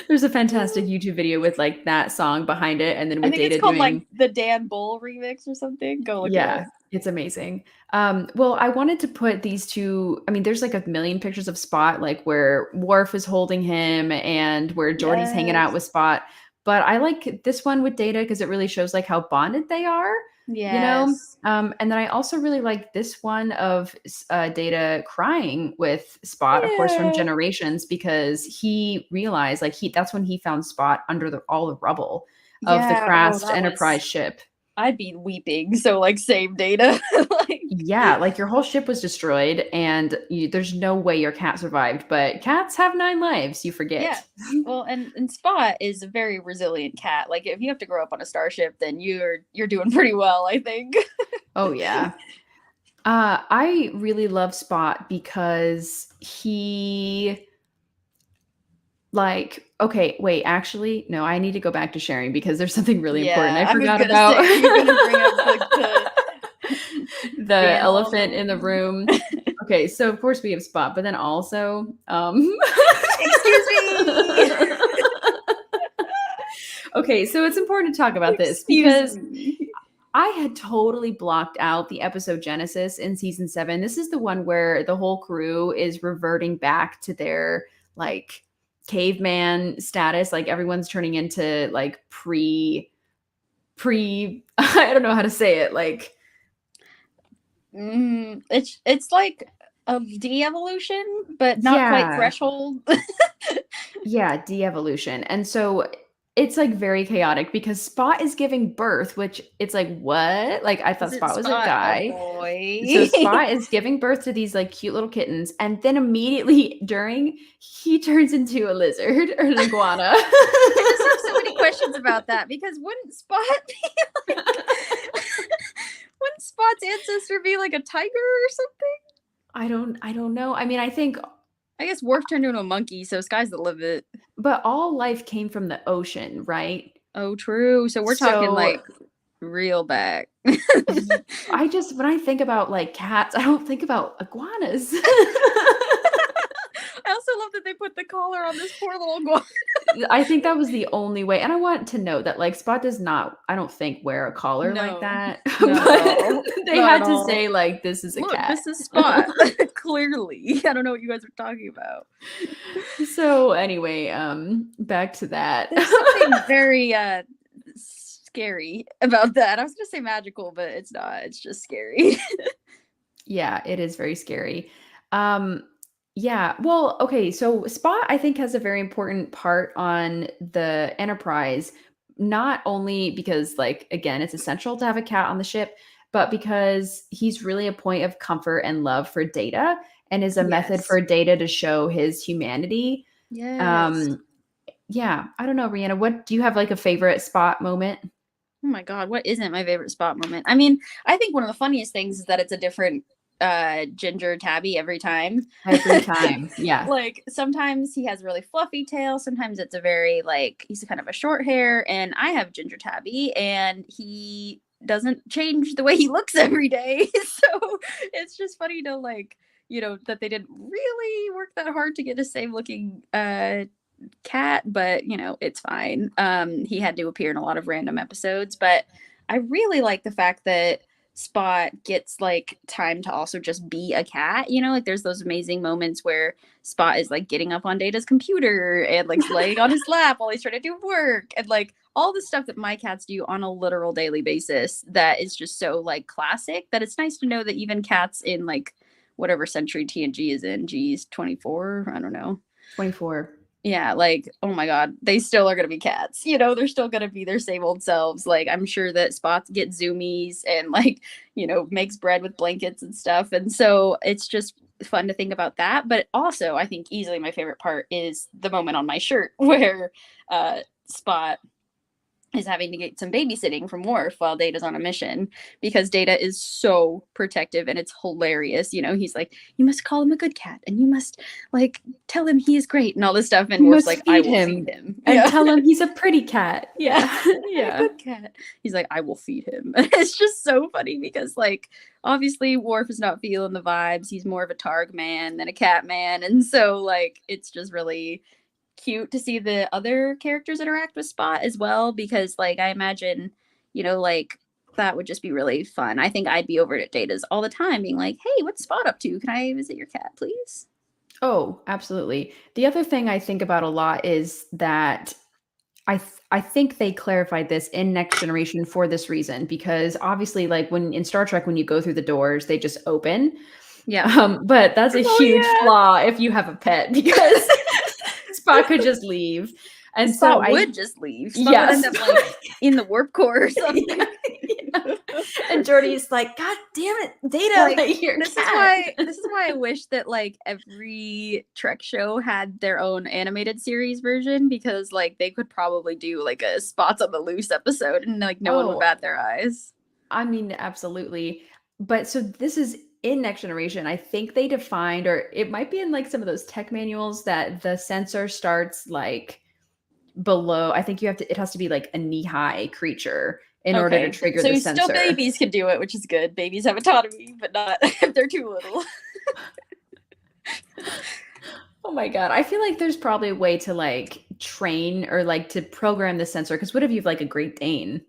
[SPEAKER 1] There's a fantastic YouTube video with like that song behind it, and then with
[SPEAKER 2] I think
[SPEAKER 1] Data
[SPEAKER 2] it's called
[SPEAKER 1] doing
[SPEAKER 2] like the Dan Bull remix or something. Go look at it.
[SPEAKER 1] It's amazing. Well, I wanted to put these two. I mean, there's like a million pictures of Spot, like where Worf is holding him and where Geordi's hanging out with Spot. But I like this one with Data because it really shows like how bonded they are.
[SPEAKER 2] Yes.
[SPEAKER 1] You know? And then I also really like this one of Data crying with Spot, of course, from Generations, because he realized like that's when he found Spot under all the rubble of the crashed Enterprise ship.
[SPEAKER 2] I'd be weeping. So like save Data. Like,
[SPEAKER 1] yeah, like your whole ship was destroyed and there's no way your cat survived, but cats have 9 lives, you
[SPEAKER 2] yeah.
[SPEAKER 1] forget.
[SPEAKER 2] Well, and Spot is a very resilient cat. Like if you have to grow up on a starship, then you're doing pretty well, I think.
[SPEAKER 1] Oh yeah. I really love Spot because he like okay, wait, actually, no, I need to go back to sharing because there's something really important
[SPEAKER 2] Yeah,
[SPEAKER 1] I
[SPEAKER 2] I was
[SPEAKER 1] forgot
[SPEAKER 2] gonna
[SPEAKER 1] about.
[SPEAKER 2] say, are you gonna bring up the
[SPEAKER 1] The
[SPEAKER 2] animal
[SPEAKER 1] elephant in the
[SPEAKER 2] room?
[SPEAKER 1] room. Okay, so of course we have Spot, but then also,
[SPEAKER 2] Excuse me.
[SPEAKER 1] okay, so it's important to talk about this
[SPEAKER 2] Excuse
[SPEAKER 1] because
[SPEAKER 2] me.
[SPEAKER 1] I had totally blocked out the episode Genesis in season 7. This is the one where the whole crew is reverting back to their like caveman status. Like everyone's turning into like pre I don't know how to say it. Like
[SPEAKER 2] It's like a de-evolution, but not quite
[SPEAKER 1] yeah.
[SPEAKER 2] threshold.
[SPEAKER 1] Yeah, de-evolution. And so it's like very chaotic because Spot is giving birth, which it's like, what? Like I thought
[SPEAKER 2] Isn't
[SPEAKER 1] Spot was a
[SPEAKER 2] Spot a
[SPEAKER 1] guy. So
[SPEAKER 2] boy?
[SPEAKER 1] Spot is giving birth to these like cute little kittens, and then immediately during he turns into a lizard or an iguana.
[SPEAKER 2] I just have so many questions about that because wouldn't Spot be like wouldn't Spot's ancestor be like a tiger or something?
[SPEAKER 1] I don't know. I mean, I think
[SPEAKER 2] I guess Worf turned into a monkey, so sky's the limit.
[SPEAKER 1] but all life came from the ocean, right?
[SPEAKER 2] Oh, true. So we're talking
[SPEAKER 1] So
[SPEAKER 2] like real back.
[SPEAKER 1] I just when I think about like cats, I don't think about iguanas.
[SPEAKER 2] I also love that they put the collar on this poor little iguana.
[SPEAKER 1] I think that was the only way, and I want to note that, like, Spot does not, I don't think, wear a collar like
[SPEAKER 2] No,
[SPEAKER 1] that,
[SPEAKER 2] not at all.
[SPEAKER 1] but they
[SPEAKER 2] Not
[SPEAKER 1] had
[SPEAKER 2] at
[SPEAKER 1] to
[SPEAKER 2] all.
[SPEAKER 1] say, like, "This is a
[SPEAKER 2] Look,
[SPEAKER 1] cat."
[SPEAKER 2] this is Spot. Clearly. I don't know what you guys are talking about.
[SPEAKER 1] So, anyway, back to that.
[SPEAKER 2] There's something very scary about that. I was gonna say magical, but it's not. It's just scary.
[SPEAKER 1] Yeah, it is very scary. Yeah, well, okay, so Spot, I think, has a very important part on the Enterprise, not only because, like, again, it's essential to have a cat on the ship, but because he's really a point of comfort and love for Data and is a method
[SPEAKER 2] Yes.
[SPEAKER 1] for Data to show his humanity.
[SPEAKER 2] Yes.
[SPEAKER 1] Um, yeah, I don't know, Rihanna, what do you have like a favorite Spot moment?
[SPEAKER 2] Oh my god, what isn't my favorite Spot moment? I mean, I think one of the funniest things is that it's a different ginger tabby every time.
[SPEAKER 1] Every time. Yeah.
[SPEAKER 2] Like sometimes he has a really fluffy tail, sometimes it's a very like he's kind of a short hair, and I have ginger tabby and he doesn't change the way he looks every day. So it's just funny to like, you know, that they didn't really work that hard to get a same looking cat, but you know, it's fine. He had to appear in a lot of random episodes, but I really like the fact that Spot gets like time to also just be a cat, you know, like there's those amazing moments where Spot is like getting up on Data's computer and like laying on his lap while he's trying to do work and like all the stuff that my cats do on a literal daily basis that is just so like classic that it's nice to know that even cats in like whatever century TNG is in, geez, 24, I don't know.
[SPEAKER 1] 24.
[SPEAKER 2] Yeah, like, oh my god, they still are gonna be cats. You know, they're still gonna be their same old selves. Like, I'm sure that Spots get zoomies and like, you know, makes bread with blankets and stuff. And so it's just fun to think about that. But also, I think easily my favorite part is the moment on my shirt where Spot is having to get some babysitting from Worf while Data's on a mission because Data is so protective and it's hilarious. You know, he's like, you must call him a good cat and you must like tell him he is great and all this stuff. And
[SPEAKER 1] You
[SPEAKER 2] Worf's
[SPEAKER 1] must
[SPEAKER 2] like, I
[SPEAKER 1] feed
[SPEAKER 2] will
[SPEAKER 1] him
[SPEAKER 2] feed him.
[SPEAKER 1] and
[SPEAKER 2] Yeah.
[SPEAKER 1] tell him he's a pretty cat. Yeah.
[SPEAKER 2] Yeah. Good cat. He's like, I will feed him. It's just so funny because like obviously Worf is not feeling the vibes. He's more of a Targ man than a cat man. And so like it's just really cute to see the other characters interact with Spot as well because like I imagine, you know, like that would just be really fun. I think I'd be over at Data's all the time being like, hey, what's Spot up to? Can I visit your cat, please?
[SPEAKER 1] Oh, absolutely. The other thing I think about a lot is that I think they clarified this in Next Generation for this reason because obviously like when in Star Trek when you go through the doors they just open.
[SPEAKER 2] Yeah.
[SPEAKER 1] But that's a huge
[SPEAKER 2] yeah.
[SPEAKER 1] flaw if you have a pet because Spock could just leave. And so
[SPEAKER 2] Spot would just leave. Spot
[SPEAKER 1] yes.
[SPEAKER 2] would end up like in the warp core or something.
[SPEAKER 1] Yeah. And Jordy's like, God damn it, Data, like your
[SPEAKER 2] this
[SPEAKER 1] cat.
[SPEAKER 2] is why I wish that like every Trek show had their own animated series version, because like they could probably do like a Spots on the Loose episode and like no one would bat their eyes.
[SPEAKER 1] I mean, absolutely. But so this is in Next Generation. I think they defined, or it might be in like some of those tech manuals, that the sensor starts like below. I think it has to be like a knee-high creature in order to trigger the sensor.
[SPEAKER 2] So still babies can do it, which is good. Babies have autonomy, but not if they're too little.
[SPEAKER 1] Oh my God. I feel like there's probably a way to like train or like to program the sensor. Because what if you've like a Great Dane,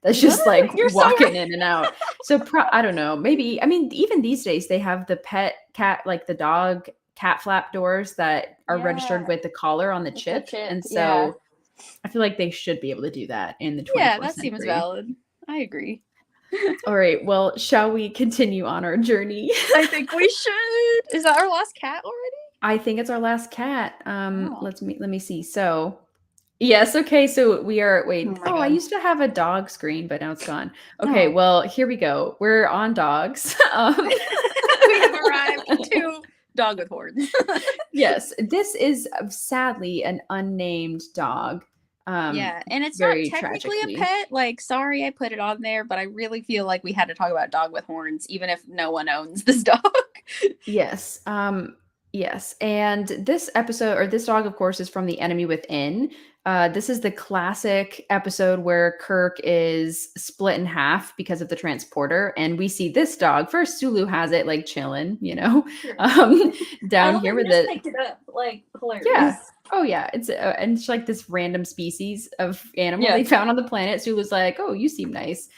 [SPEAKER 1] that's just like walking in and out. So I don't know. Maybe, I mean, even these days they have the pet cat, like the dog cat flap doors that are registered with the collar on the chip. And so I feel like they should be able to do that in the 21st
[SPEAKER 2] Yeah, that
[SPEAKER 1] century.
[SPEAKER 2] seems valid. I agree.
[SPEAKER 1] All right. Well, shall we continue on our journey?
[SPEAKER 2] I think we should. Is that our last cat already?
[SPEAKER 1] I think it's our last cat. Let me see. So yes, okay. So we are I used to have a dog screen, but now it's gone. Okay, well, here we go. We're on dogs.
[SPEAKER 2] We have arrived to dog with horns.
[SPEAKER 1] Yes, this is sadly an unnamed dog.
[SPEAKER 2] Yeah, and it's not technically a pet. Like, sorry I put it on there, but I really feel like we had to talk about dog with horns, even if no one owns this dog.
[SPEAKER 1] Yes. Yes. And this episode, or this dog, of course, is from The Enemy Within. This is the classic episode where Kirk is split in half because of the transporter. And we see this dog. First, Sulu has it like chilling, down here with it.
[SPEAKER 2] Picked it up, like, hilarious.
[SPEAKER 1] Yeah. Oh yeah, and it's like this random species of animal they found on the planet. Sulu's like, "Oh, you seem nice."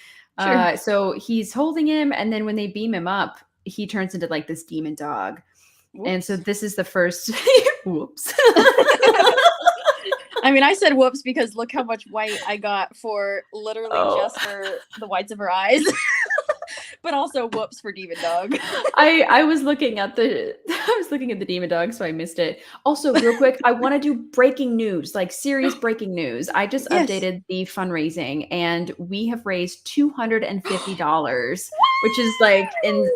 [SPEAKER 1] Sure. So he's holding him, and then when they beam him up, he turns into like this demon dog. Whoops. And so this is the first. Whoops.
[SPEAKER 2] I mean, I said whoops because look how much white I got for literally just for the whites of her eyes. But also whoops for demon dog.
[SPEAKER 1] I was looking at the demon dog, so I missed it. Also, real quick, I want to do breaking news, like serious breaking news. I just updated the fundraising, and we have raised $250,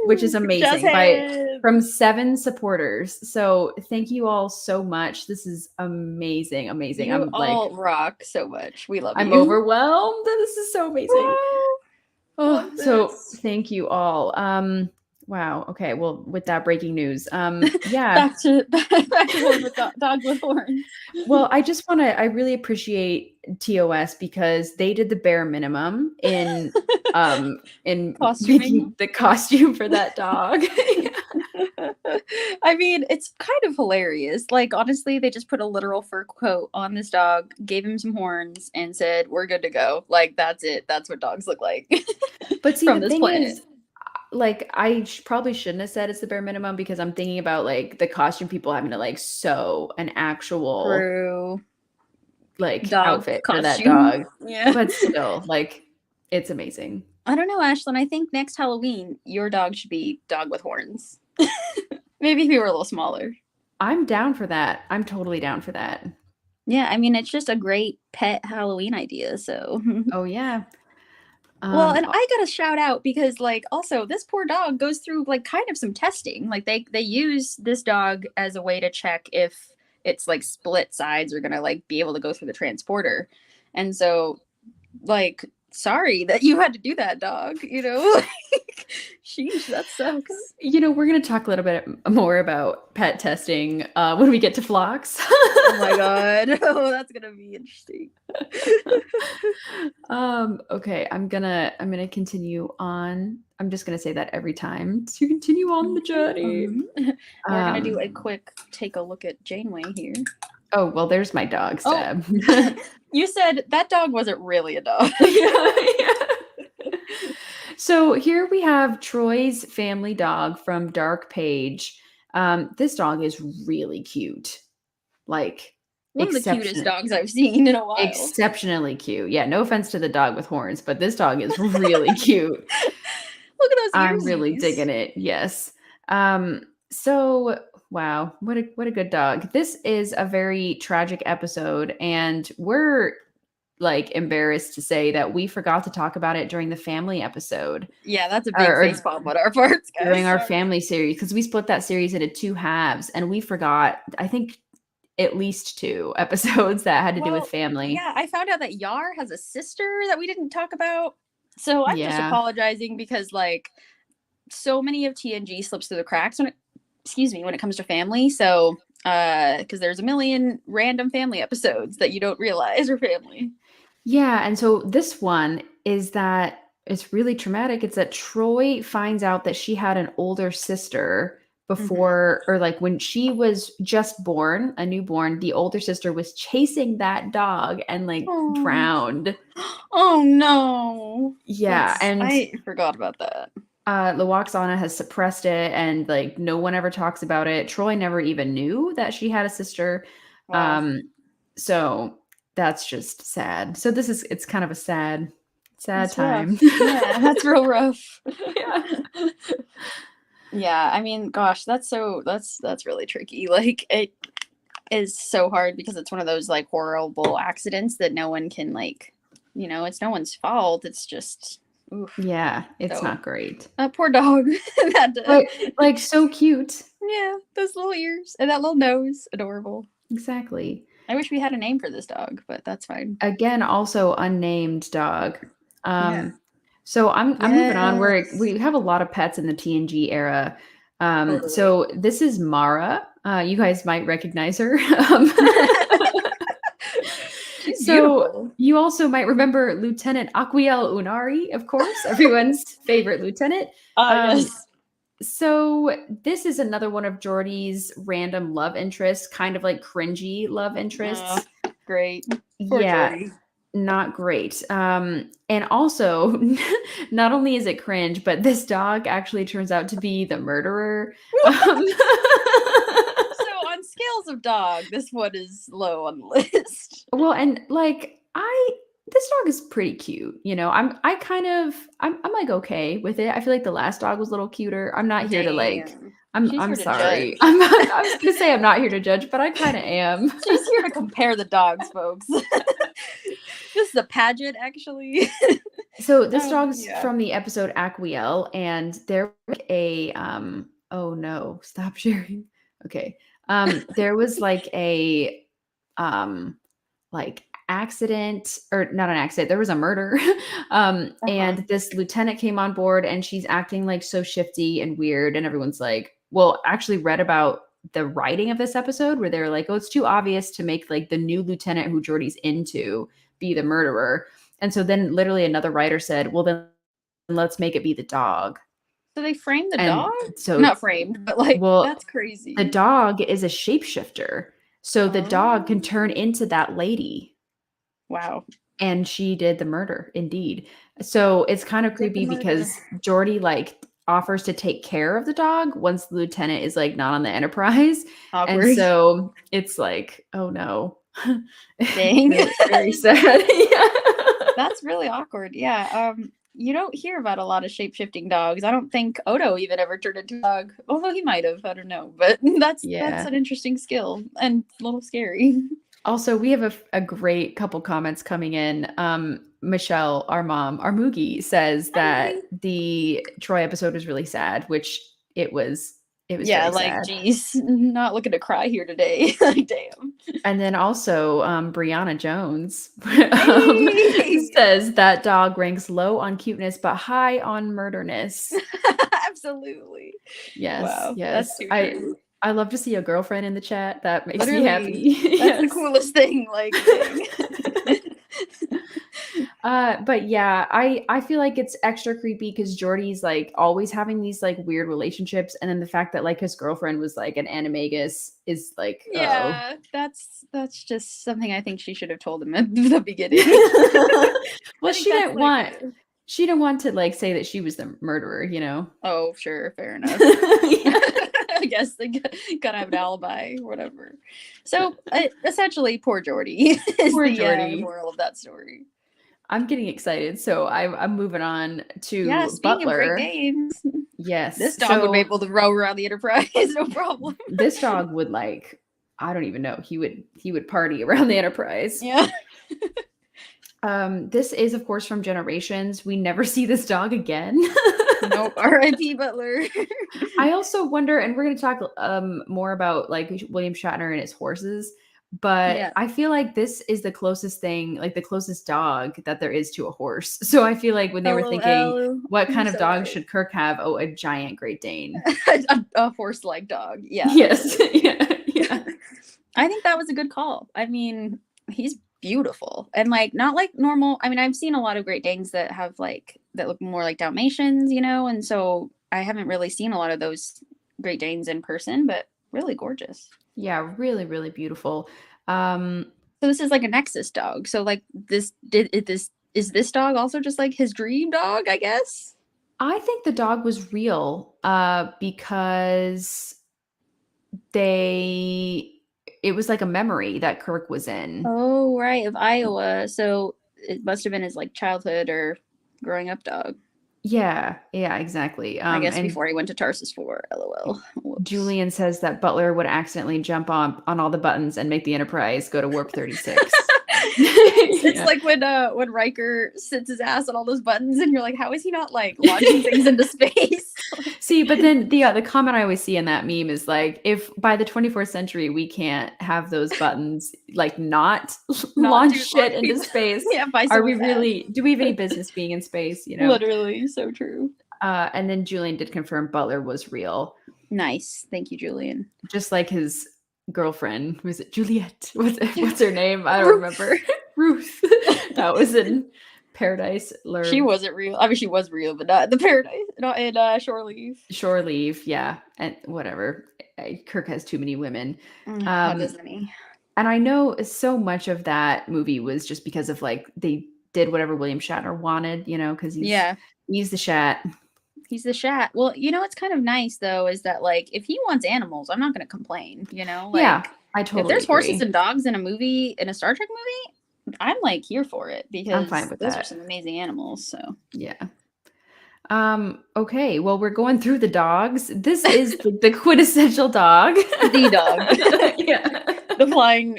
[SPEAKER 1] which is amazing, from 7 supporters. So thank you all so much. This is amazing.
[SPEAKER 2] You all rock so much. We love you.
[SPEAKER 1] I'm overwhelmed. This is so amazing. Oh, so thank you all. Wow. Okay. Well, with that breaking news, yeah. back to
[SPEAKER 2] with dog with horns.
[SPEAKER 1] Well, I really appreciate TOS because they did the bare minimum in making the costume for that dog.
[SPEAKER 2] I mean, it's kind of hilarious. Like, honestly, they just put a literal fur coat on this dog, gave him some horns, and said, "We're good to go." Like, that's it. That's what dogs look like.
[SPEAKER 1] But see, from this planet. Like, I probably shouldn't have said it's the bare minimum because I'm thinking about like the costume people having to like sew an actual like dog outfit costume for that dog. Yeah, but still, like, it's amazing.
[SPEAKER 2] I don't know, Ashlyn. I think next Halloween your dog should be dog with horns. Maybe if you were a little smaller.
[SPEAKER 1] I'm down for that. I'm totally down for that.
[SPEAKER 2] Yeah, I mean, it's just a great pet Halloween idea. So. Oh
[SPEAKER 1] yeah.
[SPEAKER 2] Well, and I gotta shout out because, like, also this poor dog goes through like kind of some testing. Like they use this dog as a way to check if its like split sides are gonna like be able to go through the transporter. And so, like, sorry that you had to do that, dog. Sheesh, that sucks.
[SPEAKER 1] We're gonna talk a little bit more about pet testing when we get to Phlox.
[SPEAKER 2] Oh my God. Oh, that's gonna be interesting.
[SPEAKER 1] Okay, I'm gonna continue on. I'm just gonna say that every time to continue on the journey.
[SPEAKER 2] We're gonna do a quick take a look at Janeway here.
[SPEAKER 1] Oh, well, there's my dog, Seb.
[SPEAKER 2] Oh. You said that dog wasn't really a dog.
[SPEAKER 1] Yeah. So here we have Troy's family dog from Dark Page. This dog is really cute. Like,
[SPEAKER 2] one of the cutest dogs I've seen in a while.
[SPEAKER 1] Exceptionally cute. Yeah, no offense to the dog with horns, but this dog is really cute.
[SPEAKER 2] Look at those earsies.
[SPEAKER 1] I'm really digging it. Yes. So Wow. What a good dog. This is a very tragic episode, and we're like embarrassed to say that we forgot to talk about it during the family episode.
[SPEAKER 2] Yeah, that's a big face palm on our parts, guys.
[SPEAKER 1] During our family series, because we split that series into 2 halves, and we forgot, I think, at least 2 episodes that had to do with family.
[SPEAKER 2] Yeah, I found out that Yar has a sister that we didn't talk about. So I'm just apologizing because like so many of TNG slips through the cracks when it comes to family. So because there's a million random family episodes that you don't realize are family.
[SPEAKER 1] Yeah, and so this one is that it's really traumatic. It's that Troy finds out that she had an older sister before, or like when she was just born, a newborn, the older sister was chasing that dog and like drowned.
[SPEAKER 2] Oh no.
[SPEAKER 1] Yeah, and
[SPEAKER 2] I forgot about that.
[SPEAKER 1] Luoxana has suppressed it, and like no one ever talks about it. Troy never even knew that she had a sister.
[SPEAKER 2] Wow.
[SPEAKER 1] So that's just sad. So it's kind of a sad
[SPEAKER 2] That's
[SPEAKER 1] time.
[SPEAKER 2] Yeah, that's real rough.
[SPEAKER 1] Yeah.
[SPEAKER 2] Yeah, I mean, gosh, that's really tricky. Like it is so hard because it's one of those like horrible accidents that no one can like, it's no one's fault. It's just oof.
[SPEAKER 1] Yeah, it's not great.
[SPEAKER 2] Poor dog.
[SPEAKER 1] But, like so cute.
[SPEAKER 2] Yeah, those little ears and that little nose, adorable.
[SPEAKER 1] Exactly.
[SPEAKER 2] I wish we had a name for this dog, but that's fine.
[SPEAKER 1] Again, also unnamed dog. So I'm moving on. We have a lot of pets in the TNG era. Totally. So this is Mara. You guys might recognize her. So you also might remember Lieutenant Aquiel Unari, of course, everyone's favorite lieutenant.
[SPEAKER 2] Yes.
[SPEAKER 1] So this is another one of Geordi's random love interests, kind of like cringy love interests.
[SPEAKER 2] Great.
[SPEAKER 1] Poor Geordi. Not great. And also, not only is it cringe, but this dog actually turns out to be the murderer.
[SPEAKER 2] So on scales of dog, this one is low on the list.
[SPEAKER 1] Well, and like this dog is pretty cute. I'm like okay with it. I feel like the last dog was a little cuter. I'm not here to like. I'm sorry. I was gonna say I'm not here to judge, but I kind of am.
[SPEAKER 2] She's here to compare the dogs, folks. This is a pageant, actually.
[SPEAKER 1] So this dog's from the episode Aquiel, and there was a oh no, stop sharing. Okay. There was like a like accident, or not an accident, there was a murder. And this lieutenant came on board, and she's acting like so shifty and weird, and everyone's like, well, actually read about the writing of this episode where they're like, oh, it's too obvious to make like the new lieutenant who Geordi's into be the murderer. And so then literally another writer said, well, then let's make it be the dog.
[SPEAKER 2] So they framed the dog?
[SPEAKER 1] So
[SPEAKER 2] not framed, but like, that's crazy.
[SPEAKER 1] The dog is a shapeshifter. So the dog can turn into that lady.
[SPEAKER 2] Wow.
[SPEAKER 1] And she did the murder, indeed. So it's kind of creepy because Geordi like offers to take care of the dog once the lieutenant is like not on the Enterprise. Awkward. And so it's like, oh no.
[SPEAKER 2] Dang.
[SPEAKER 1] Very, very sad. Yeah.
[SPEAKER 2] That's really awkward. Yeah. You don't hear about a lot of shape-shifting dogs. I don't think Odo even ever turned into a dog, although he might have. I don't know, but that's an interesting skill and a little scary.
[SPEAKER 1] Also, we have a great couple comments coming in. Michelle, our mom, our Moogie, says that the Troy episode was really sad, which it was. It was very sad.
[SPEAKER 2] Geez, not looking to cry here today. Like, damn.
[SPEAKER 1] And then also, Brianna Jones says that dog ranks low on cuteness, but high on murderness.
[SPEAKER 2] Absolutely.
[SPEAKER 1] Yes.
[SPEAKER 2] Wow.
[SPEAKER 1] Yes.
[SPEAKER 2] That's too true.
[SPEAKER 1] I love to see a girlfriend in the chat. That makes me happy.
[SPEAKER 2] That's the coolest thing. Like,
[SPEAKER 1] but yeah, I feel like it's extra creepy because Geordi's like always having these like weird relationships, and then the fact that like his girlfriend was like an animagus is like,
[SPEAKER 2] yeah, that's just something I think she should have told him at the beginning.
[SPEAKER 1] Well, she didn't want to like say that she was the murderer,
[SPEAKER 2] Oh, sure, fair enough. I guess they gotta have an alibi or whatever. So essentially, poor Geordi is the moral of that story.
[SPEAKER 1] I'm getting excited. So I'm moving on
[SPEAKER 2] Yeah,
[SPEAKER 1] to
[SPEAKER 2] speaking of Great
[SPEAKER 1] Butler.
[SPEAKER 2] Danes, this
[SPEAKER 1] Yes.
[SPEAKER 2] dog would be
[SPEAKER 1] So
[SPEAKER 2] able to row around the Enterprise, no problem.
[SPEAKER 1] this dog would like, I don't even know. He would party around the Enterprise.
[SPEAKER 2] Yeah.
[SPEAKER 1] This is of course from Generations. We never see this dog again.
[SPEAKER 2] Nope. R.I.P. Butler.
[SPEAKER 1] I also wonder, and we're going to talk more about like William Shatner and his horses, but
[SPEAKER 2] Yeah.
[SPEAKER 1] I feel like this is the closest thing, like the closest dog that there is to a horse. So I feel like when they were thinking,
[SPEAKER 2] LOL.
[SPEAKER 1] what
[SPEAKER 2] You're
[SPEAKER 1] kind of
[SPEAKER 2] so
[SPEAKER 1] dog
[SPEAKER 2] right.
[SPEAKER 1] should Kirk have? Oh, a giant Great Dane.
[SPEAKER 2] A horse-like dog. Yeah,
[SPEAKER 1] Yes.
[SPEAKER 2] absolutely.
[SPEAKER 1] Yeah. Yeah.
[SPEAKER 2] I think that was a good call. I mean, he's beautiful and like not like normal. I mean, I've seen a lot of Great Danes that have like that look more like Dalmatians, and so I haven't really seen a lot of those Great Danes in person, but really gorgeous.
[SPEAKER 1] Yeah. Really, really beautiful.
[SPEAKER 2] So this is like a Nexus dog. So like this is this dog also just like his dream dog, I guess?
[SPEAKER 1] I think the dog was real because it was like a memory that Kirk was in.
[SPEAKER 2] Oh, right, of Iowa. So it must have been his like childhood or growing up dog.
[SPEAKER 1] Yeah, yeah, exactly.
[SPEAKER 2] I guess
[SPEAKER 1] And
[SPEAKER 2] before he went to Tarsus for LOL. Whoops.
[SPEAKER 1] Julian says that Butler would accidentally jump on all the buttons and make the Enterprise go to warp 36.
[SPEAKER 2] It's
[SPEAKER 1] Yeah.
[SPEAKER 2] like when Riker sits his ass on all those buttons and you're like, how is he not like launching things into space?
[SPEAKER 1] See, but then the comment I always see in that meme is like, if by the 24th century we can't have those buttons like not launch shit into space,
[SPEAKER 2] Yeah, by
[SPEAKER 1] are we
[SPEAKER 2] someone's ass.
[SPEAKER 1] really? Do we have any business being in space?
[SPEAKER 2] Literally, so true.
[SPEAKER 1] And then Julian did confirm Butler was real.
[SPEAKER 2] Nice, thank you, Julian.
[SPEAKER 1] Just like his girlfriend, was it Juliet? What's her name? I don't remember. Ruth. That was in Paradise.
[SPEAKER 2] She wasn't real. I mean, she was real, but not in the Paradise. Not in Shore Leave.
[SPEAKER 1] Shore Leave, yeah, and whatever. Kirk has too many women.
[SPEAKER 2] How doesn't he?
[SPEAKER 1] And I know so much of that movie was just because of like they did whatever William Shatner wanted, because he's the Shat.
[SPEAKER 2] He's the Shat. Well, it's kind of nice though, is that like if he wants animals, I'm not going to complain. Like,
[SPEAKER 1] yeah, I totally.
[SPEAKER 2] If there's
[SPEAKER 1] agree.
[SPEAKER 2] horses and dogs in a movie, in a Star Trek movie, I'm like here for it because
[SPEAKER 1] I'm fine with
[SPEAKER 2] those
[SPEAKER 1] that.
[SPEAKER 2] are some amazing animals. So
[SPEAKER 1] yeah. Okay, well, we're going through the dogs. This is the quintessential dog.
[SPEAKER 2] The dog.
[SPEAKER 1] Yeah.
[SPEAKER 2] The flying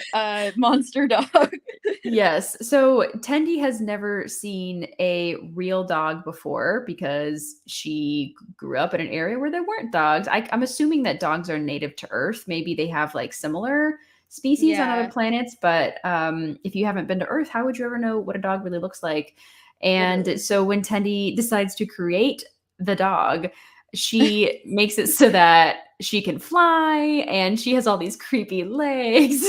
[SPEAKER 2] monster dog.
[SPEAKER 1] Yes. So Tendi has never seen a real dog before because she grew up in an area where there weren't dogs. I'm assuming that dogs are native to Earth. Maybe they have like similar species on other planets, but if you haven't been to Earth, how would you ever know what a dog really looks like? And so when Tendi decides to create the dog, she makes it so that she can fly and she has all these creepy legs.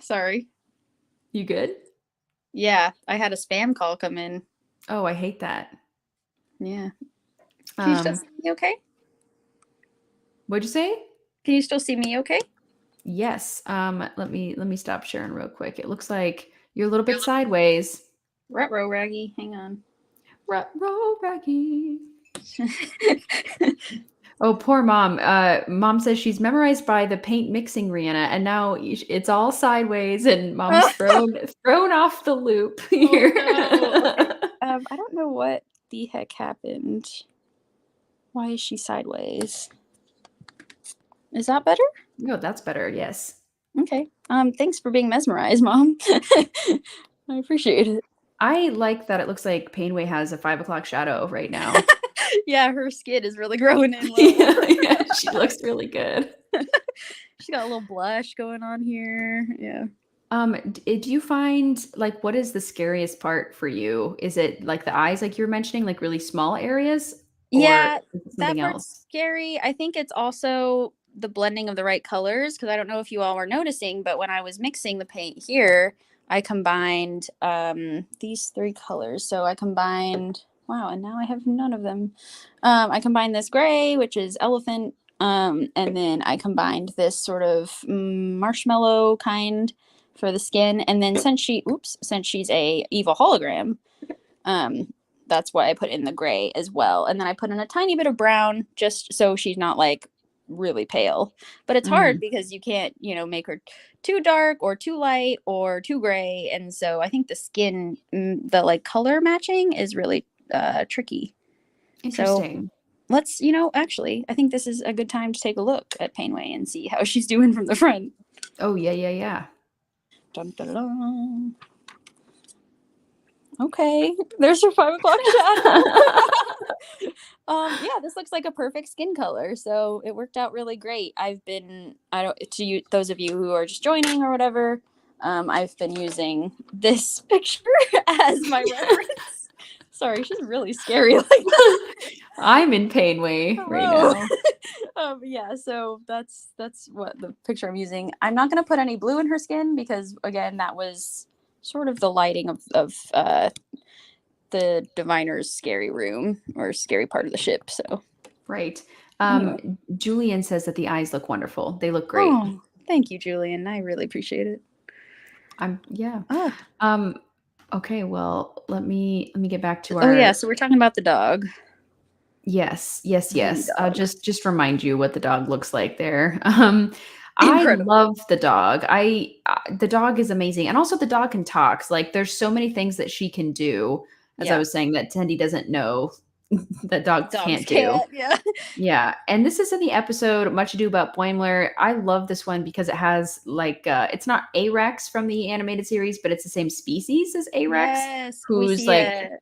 [SPEAKER 2] Sorry.
[SPEAKER 1] You good?
[SPEAKER 2] Yeah, I had a spam call come in.
[SPEAKER 1] Oh, I hate that.
[SPEAKER 2] Yeah. Can you still see me okay?
[SPEAKER 1] What'd you say?
[SPEAKER 2] Can you still see me okay?
[SPEAKER 1] Yes. Let me stop sharing real quick. It looks like you're a little bit sideways.
[SPEAKER 2] Ruh-roh, Raggy. Hang on.
[SPEAKER 1] Ruh-roh, Raggy. Oh, poor mom. Mom says she's memorized by the paint mixing Rihanna, and now it's all sideways, and mom's thrown off the loop here.
[SPEAKER 2] Oh, no. I don't know what the heck happened. Why is she sideways? Is that better?
[SPEAKER 1] No, that's better. Yes.
[SPEAKER 2] Okay. Thanks for being mesmerized, Mom. I appreciate it.
[SPEAKER 1] I like that it looks like Painway has a 5 o'clock shadow right now.
[SPEAKER 2] Yeah, her skin is really growing in.
[SPEAKER 1] Yeah, she looks really good.
[SPEAKER 2] She got a little blush going on here. Yeah.
[SPEAKER 1] Do you find like what is the scariest part for you? Is it like the eyes, like you were mentioning, like really small areas?
[SPEAKER 2] Yeah,
[SPEAKER 1] something
[SPEAKER 2] that part's
[SPEAKER 1] else?
[SPEAKER 2] scary. I think it's also the blending of the right colors because I don't know if you all were noticing, but when I was mixing the paint here, I combined these 3 colors. So I combined, wow, and now I have none of them. I combined this gray, which is elephant, and then I combined this sort of marshmallow kind for the skin. And then since she's a evil hologram, that's why I put in the gray as well. And then I put in a tiny bit of brown just so she's not like really pale. But it's hard because you can't, make her too dark or too light or too gray. And so I think the skin, the like color matching is really tricky. So
[SPEAKER 1] Interesting.
[SPEAKER 2] let's, actually, I think this is a good time to take a look at Painway and see how she's doing from the front.
[SPEAKER 1] Oh, yeah, yeah, yeah.
[SPEAKER 2] Dun, dun, dun. Okay, there's her 5 o'clock shadow. Yeah, this looks like a perfect skin color, so it worked out really great. I don't, to you, those of you who are just joining or whatever, I've been using this picture as my reference. Sorry, she's really scary like that.
[SPEAKER 1] I'm in Painway right now.
[SPEAKER 2] Yeah, so that's what the picture I'm using. I'm not gonna put any blue in her skin because again, that was sort of the lighting of the diviner's scary room or scary part of the ship. So
[SPEAKER 1] Right.
[SPEAKER 2] anyway.
[SPEAKER 1] Julian says that the eyes look wonderful. They look great.
[SPEAKER 2] Oh, thank you, Julian. I really appreciate it.
[SPEAKER 1] Yeah.
[SPEAKER 2] Oh,
[SPEAKER 1] Okay, well, let me get back to
[SPEAKER 2] oh
[SPEAKER 1] our
[SPEAKER 2] yeah. So we're talking about the dog.
[SPEAKER 1] Yes, yes,
[SPEAKER 2] The
[SPEAKER 1] yes.
[SPEAKER 2] dog.
[SPEAKER 1] Just remind you what the dog looks like there. I
[SPEAKER 2] Incredible.
[SPEAKER 1] love the dog. The dog is amazing, and also the dog can talk. Like there's so many things that she can do. As I
[SPEAKER 2] Yeah.
[SPEAKER 1] was saying, that Tendi doesn't know that dogs
[SPEAKER 2] Dogs
[SPEAKER 1] can't do.
[SPEAKER 2] can't. Yeah.
[SPEAKER 1] Yeah, and this is in the episode Much Ado About Boimler. I love this one because it has like it's not A Rex from the animated series, but it's the same species as A Rex,
[SPEAKER 2] Yes. We
[SPEAKER 1] who's
[SPEAKER 2] see
[SPEAKER 1] like
[SPEAKER 2] it.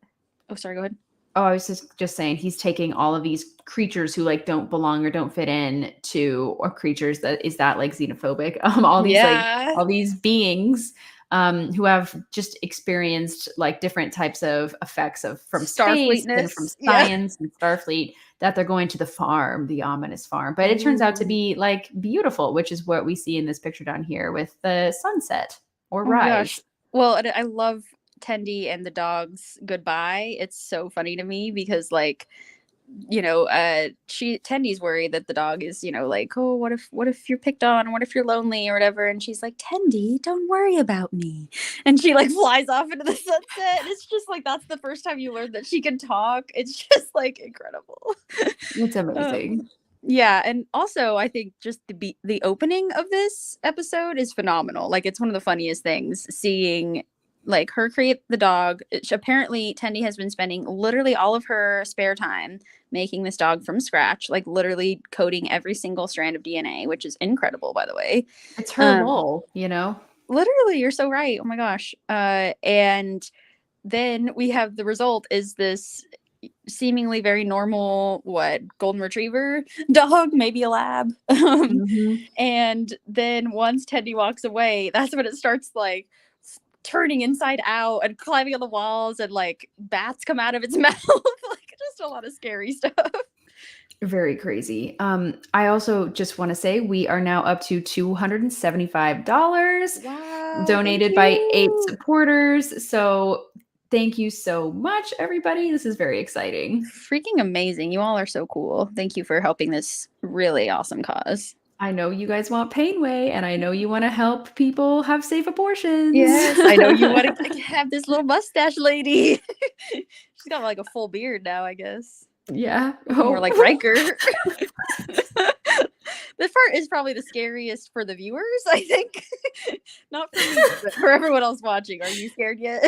[SPEAKER 2] Oh, sorry. Go ahead.
[SPEAKER 1] oh, I was just saying he's taking all of these creatures who like don't belong or don't fit in to or creatures that is that like xenophobic.
[SPEAKER 2] Yeah.
[SPEAKER 1] All these beings who have just experienced like different types of effects of from space and from
[SPEAKER 2] Starfleetness. Yeah.
[SPEAKER 1] science and Starfleet that they're going to the farm, the ominous farm. But it turns out to
[SPEAKER 2] Ooh.
[SPEAKER 1] be like beautiful, which is what we see in this picture down here with the sunset or
[SPEAKER 2] Oh my gosh.
[SPEAKER 1] rise.
[SPEAKER 2] Well, and I love Tendi and the dog's goodbye. It's so funny to me because like, Tendi's worried that the dog is, like, oh, what if you're picked on? What if you're lonely or whatever? And she's like, Tendi, don't worry about me. And she like flies off into the sunset. And it's just like that's the first time you learn that she can talk. It's just like incredible.
[SPEAKER 1] It's
[SPEAKER 2] Um,
[SPEAKER 1] amazing.
[SPEAKER 2] yeah, and also I think just the opening of this episode is phenomenal. Like it's one of the funniest things seeing like her create the dog. Apparently Tendi has been spending literally all of her spare time making this dog from scratch, like literally coding every single strand of DNA, which is incredible, by the way.
[SPEAKER 1] It's her
[SPEAKER 2] Um,
[SPEAKER 1] lol, you know?
[SPEAKER 2] literally, you're so right. Oh my gosh. And then we have the result is this seemingly very normal golden retriever dog, maybe a lab.
[SPEAKER 1] Mhm.
[SPEAKER 2] And then once Teddy walks away, that's when it starts like turning inside out and climbing on the walls and like bats come out of its mouth. Like just a lot of scary stuff.
[SPEAKER 1] Very crazy. I also just want to say we are now up to $275
[SPEAKER 2] Wow, thank
[SPEAKER 1] donated by 8
[SPEAKER 2] you.
[SPEAKER 1] supporters. So thank you so much, everybody. This is very exciting.
[SPEAKER 2] Freaking amazing. You all are so cool. Thank you for helping this really awesome cause.
[SPEAKER 1] I know you guys want Painway, and I know you want to help people have safe abortions.
[SPEAKER 2] Yes, I know you want to have this little mustache lady. She's got like a full beard now, I guess.
[SPEAKER 1] Yeah.
[SPEAKER 2] More like Riker. This part is probably the scariest for the viewers, I think. Not for me, but for everyone else watching. Are you scared yet?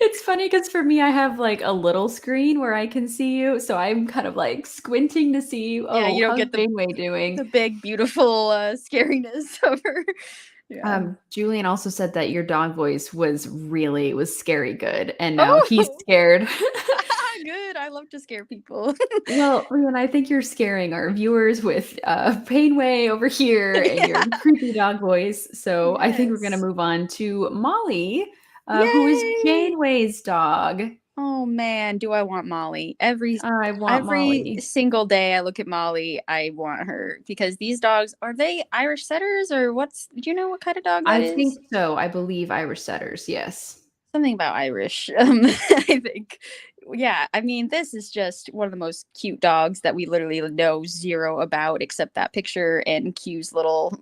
[SPEAKER 1] It's funny because for me, I have like a little screen where I can see you. So I'm kind of like squinting to see you.
[SPEAKER 2] Yeah,
[SPEAKER 1] Oh,
[SPEAKER 2] you don't
[SPEAKER 1] how's
[SPEAKER 2] get the
[SPEAKER 1] Janeway doing?
[SPEAKER 2] big, beautiful scariness of her. Yeah.
[SPEAKER 1] Julian also said that your dog voice was scary good, and now he's
[SPEAKER 2] Oh,
[SPEAKER 1] scared.
[SPEAKER 2] good. I love to scare people.
[SPEAKER 1] Well, Leon, I think you're scaring our viewers with Painway over here and your
[SPEAKER 2] Yeah.
[SPEAKER 1] creepy dog voice. So I think we're going to
[SPEAKER 2] Yes.
[SPEAKER 1] move on to Molly, who is
[SPEAKER 2] Yay.
[SPEAKER 1] Janeway's dog.
[SPEAKER 2] Oh man, do I want Molly?
[SPEAKER 1] I want
[SPEAKER 2] Every
[SPEAKER 1] Molly.
[SPEAKER 2] single day I look at Molly, I want her because these dogs are they Irish setters or do you know what kind of dog that
[SPEAKER 1] I
[SPEAKER 2] is?
[SPEAKER 1] think so. I believe Irish setters. Yes.
[SPEAKER 2] Something about Irish. I think. Yeah, I mean, this is just one of the most cute dogs that we literally know zero about except that picture and Q's little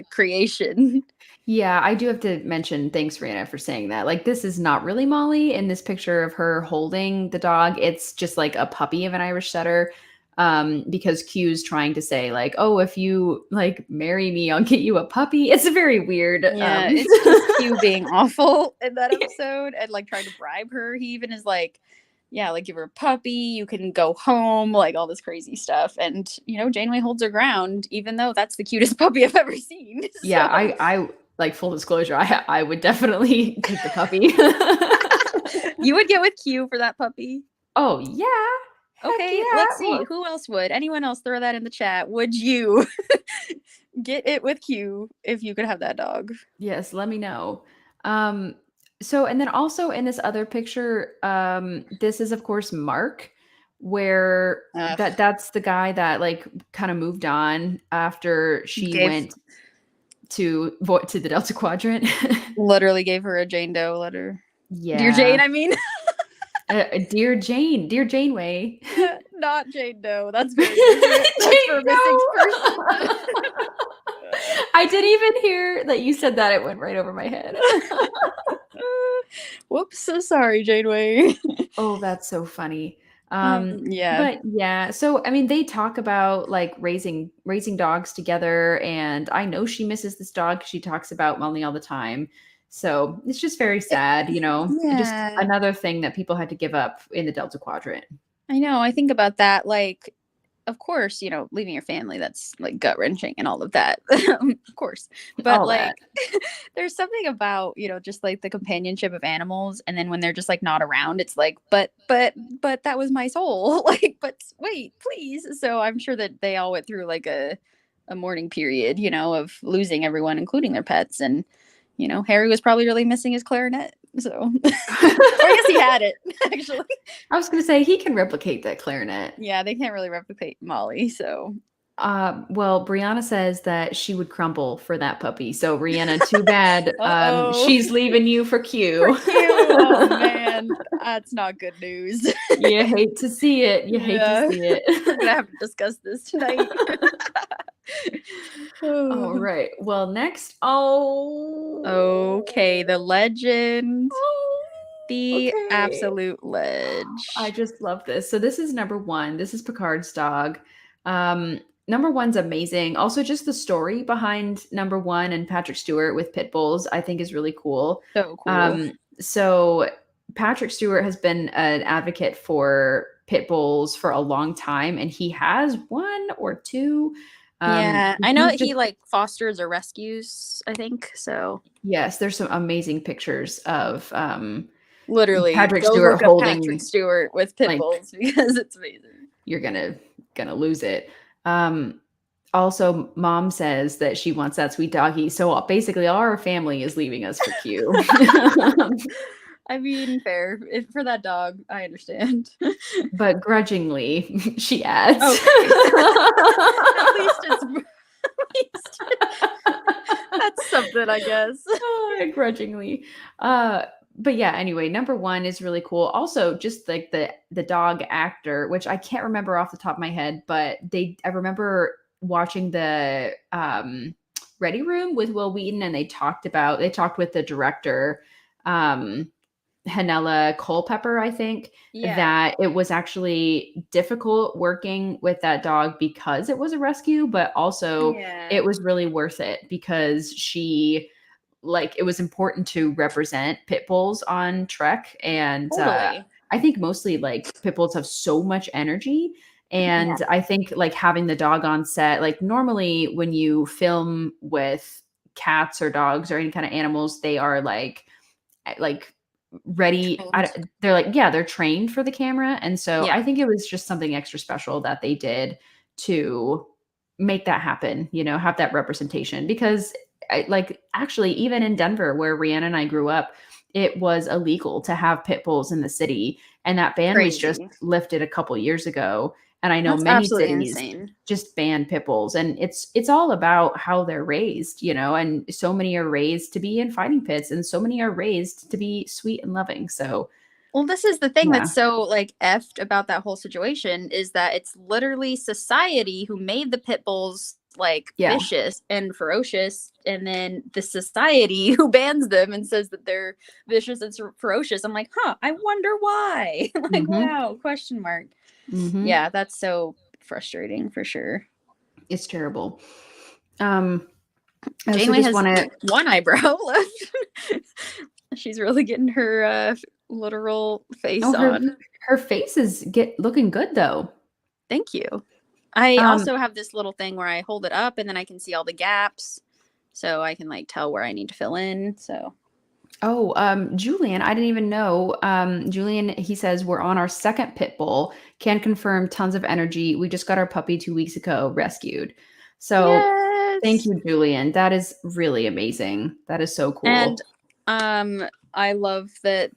[SPEAKER 2] creation.
[SPEAKER 1] Yeah, I do have to mention thanks, Rana, for saying that. Like, this is not really Molly in this picture of her holding the dog. It's just like a puppy of an Irish setter. because Q's trying to say like, oh, if you like marry me, I'll get you a puppy. It's a very weird.
[SPEAKER 2] Yeah, it's just Q being awful in that episode and like trying to bribe her. He even is like, yeah, like give her a puppy, you can go home, like all this crazy stuff. And Janeway holds her ground, even though that's the cutest puppy I've ever seen.
[SPEAKER 1] Yeah,
[SPEAKER 2] So.
[SPEAKER 1] I like full disclosure, I would definitely take the puppy.
[SPEAKER 2] You would get with Q for that puppy?
[SPEAKER 1] Oh yeah.
[SPEAKER 2] Okay,
[SPEAKER 1] Yeah.
[SPEAKER 2] let's see. Who else would? Anyone else? Throw that in the chat. Would you get it with Q if you could have that dog?
[SPEAKER 1] Yes, let me know. So, and then also in this other picture, this is of course Mark, where that's the guy that like kind of moved on after she went to the Delta Quadrant.
[SPEAKER 2] Literally gave her a Jane Doe letter.
[SPEAKER 1] Yeah.
[SPEAKER 2] Dear Jane, I mean.
[SPEAKER 1] Dear Janeway.
[SPEAKER 2] Not Jane Doe. That's very different. That's for a missing person.
[SPEAKER 1] I didn't even hear that you said that. It went right over my head.
[SPEAKER 2] Whoops. So sorry, Janeway.
[SPEAKER 1] Oh, that's so funny.
[SPEAKER 2] Yeah.
[SPEAKER 1] But yeah, so I mean, they talk about like raising dogs together, and I know she misses this dog. She talks about Molly all the time. So it's just very sad, just another thing that people had to give up in the Delta Quadrant.
[SPEAKER 2] I know. I think about that. Like, of course, leaving your family, that's like gut wrenching and all of that. Of course. But all like, there's something about, just like the companionship of animals. And then when they're just like not around, it's like, but that was my soul. Like, but wait, please. So I'm sure that they all went through like a mourning period, of losing everyone, including their pets. And, Harry was probably really missing his clarinet. So, or I guess he had it, actually.
[SPEAKER 1] I was going to say he can replicate that clarinet.
[SPEAKER 2] Yeah, they can't really replicate Molly, so.
[SPEAKER 1] Well, Brianna says that she would crumble for that puppy. So, Rihanna, too bad. She's leaving you for Q.
[SPEAKER 2] For Q. Oh, man. That's not good news.
[SPEAKER 1] You hate to see it. You hate to see it.
[SPEAKER 2] We're going to have to discuss this tonight.
[SPEAKER 1] All right. Well, next.
[SPEAKER 2] Okay. The legend. The absolute ledge.
[SPEAKER 1] I just love this. So this is number 1. This is Picard's dog. Number 1's amazing. Also, just the story behind number 1 and Patrick Stewart with pit bulls, I think is really cool.
[SPEAKER 2] So cool.
[SPEAKER 1] So Patrick Stewart has been an advocate for pit bulls for a long time, and he has 1 or 2.
[SPEAKER 2] Yeah, I know that he like fosters or rescues, I think. So
[SPEAKER 1] yes, there's some amazing pictures of
[SPEAKER 2] literally
[SPEAKER 1] Patrick Stewart holding
[SPEAKER 2] Patrick Stewart with pit bulls because it's amazing.
[SPEAKER 1] You're gonna lose it. Also, Mom says that she wants that sweet doggy. So basically, all our family is leaving us for Q.
[SPEAKER 2] I mean, fair. For that dog, I understand.
[SPEAKER 1] But grudgingly, she adds.
[SPEAKER 2] Okay. At least that's something, I guess.
[SPEAKER 1] Grudgingly. But yeah, anyway, number 1 is really cool. Also, just like the dog actor, which I can't remember off the top of my head, but I remember watching the Ready Room with Will Wheaton, and they talked with the director, Hanella Culpepper, I think, that it was actually difficult working with that dog because it was a rescue, but also it was really worth it because it was important to represent pit bulls on Trek. And I think mostly like pit bulls have so much energy. And I think like having the dog on set, like normally when you film with cats or dogs or any kind of animals, they are like ready. They're trained for the camera. And so I think it was just something extra special that they did to make that happen, have that representation, because actually even in Denver where Rhianna and I grew up, it was illegal to have pit bulls in the city. And that ban was just lifted a couple years ago. And I know many cities just ban pit bulls, and it's all about how they're raised, and so many are raised to be in fighting pits and so many are raised to be sweet and loving. So,
[SPEAKER 2] well, this is the thing that's so like effed about that whole situation is that it's literally society who made the pit bulls like vicious and ferocious, and then the society who bans them and says that they're vicious and ferocious. I'm like, I wonder why. Like, wow, question mark. Yeah, that's so frustrating for sure.
[SPEAKER 1] It's terrible. I also
[SPEAKER 2] Janeway
[SPEAKER 1] just
[SPEAKER 2] has
[SPEAKER 1] want to.
[SPEAKER 2] one eyebrow left. She's really getting her literal face
[SPEAKER 1] Oh,
[SPEAKER 2] on.
[SPEAKER 1] her face is looking good though.
[SPEAKER 2] Thank you. I
[SPEAKER 1] Um,
[SPEAKER 2] also have this little thing where I hold it up and then I can see all the gaps, so I can like tell where I need to fill in. So
[SPEAKER 1] Julian, I didn't even know. Julian, he says we're on our second pit bull. Can confirm tons of energy. We just got our puppy 2 weeks ago, rescued. So thank
[SPEAKER 2] yes.
[SPEAKER 1] you, Julian. That is really amazing. That is so
[SPEAKER 2] And
[SPEAKER 1] cool.
[SPEAKER 2] I love that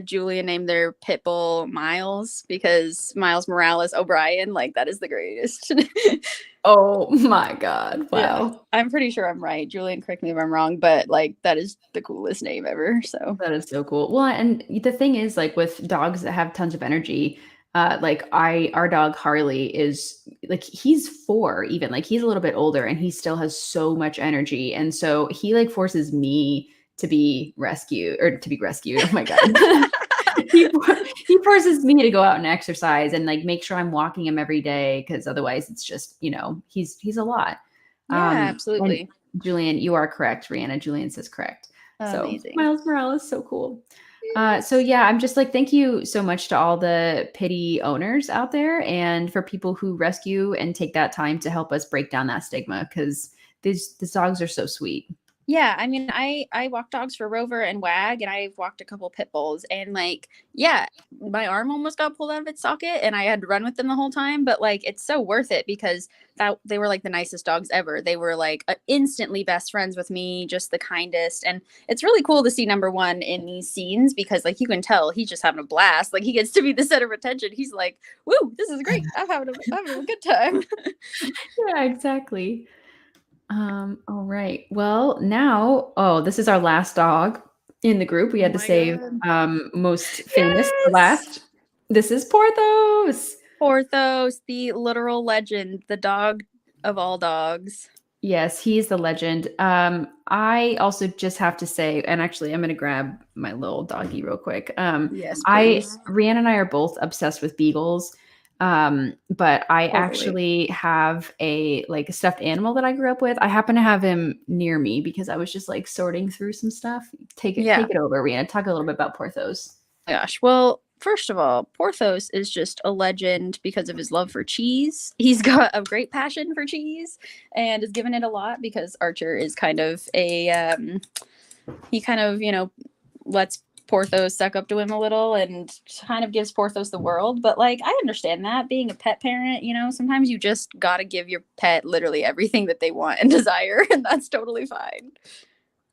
[SPEAKER 2] Julia named their pit bull Miles because Miles Morales O'Brien, like that is the greatest.
[SPEAKER 1] Oh my God.
[SPEAKER 2] Yeah,
[SPEAKER 1] Wow.
[SPEAKER 2] I'm pretty sure I'm right. Julian, correct me if I'm wrong, but like that is the coolest name ever. So
[SPEAKER 1] That is so cool. Well, and the thing is, like with dogs that have tons of energy, our dog Harley is like he's 4 even, like he's a little bit older and he still has so much energy. And so he like forces me to be rescued or to be rescued. Oh my God. he, he forces me to go out and exercise and like make sure I'm walking him every day because otherwise it's just, he's a lot.
[SPEAKER 2] yeah,
[SPEAKER 1] And
[SPEAKER 2] absolutely
[SPEAKER 1] Julian, you are correct. Rihanna, Julian says correct. So
[SPEAKER 2] amazing.
[SPEAKER 1] Miles Morales, so cool. So yeah, I'm just like, thank you so much to all the pity owners out there and for people who rescue and take that time to help us break down that stigma because these dogs are so sweet.
[SPEAKER 2] Yeah, I mean, I walk dogs for Rover and Wag, and I've walked a couple pit bulls, and like, yeah, my arm almost got pulled out of its socket, and I had to run with them the whole time. But like, it's so worth it because they were like the nicest dogs ever. They were like instantly best friends with me, just the kindest, and it's really cool to see number one in these scenes because like you can tell he's just having a blast. Like he gets to be the center of attention. He's like, "Woo, this is great! I'm having a good time."
[SPEAKER 1] Yeah, exactly. All right. Well, now, this is our last dog in the group. We
[SPEAKER 2] Oh
[SPEAKER 1] had to
[SPEAKER 2] my
[SPEAKER 1] save
[SPEAKER 2] god!
[SPEAKER 1] most famous for
[SPEAKER 2] Yes.
[SPEAKER 1] last. This is Porthos.
[SPEAKER 2] Porthos, the literal legend, the dog of all dogs.
[SPEAKER 1] Yes, he's the legend. I also just have to say, and actually, I'm going to grab my little doggy real quick.
[SPEAKER 2] Yes,
[SPEAKER 1] I,
[SPEAKER 2] please.
[SPEAKER 1] Rhiannon and I are both obsessed with beagles. But I
[SPEAKER 2] Totally.
[SPEAKER 1] actually have a like a stuffed animal that I grew up with. I happen to have him near me because I was just like sorting through some stuff.
[SPEAKER 2] Yeah.
[SPEAKER 1] Take it over, Rhiannon. Talk a little bit about Porthos.
[SPEAKER 2] Gosh. Well, first of all, Porthos is just a legend because of his love for cheese. He's got a great passion for cheese and has given it a lot because Archer is kind of he kind of, lets Porthos suck up to him a little and kind of gives Porthos the world. But like, I understand that being a pet parent, sometimes you just got to give your pet literally everything that they want and desire, and that's totally fine.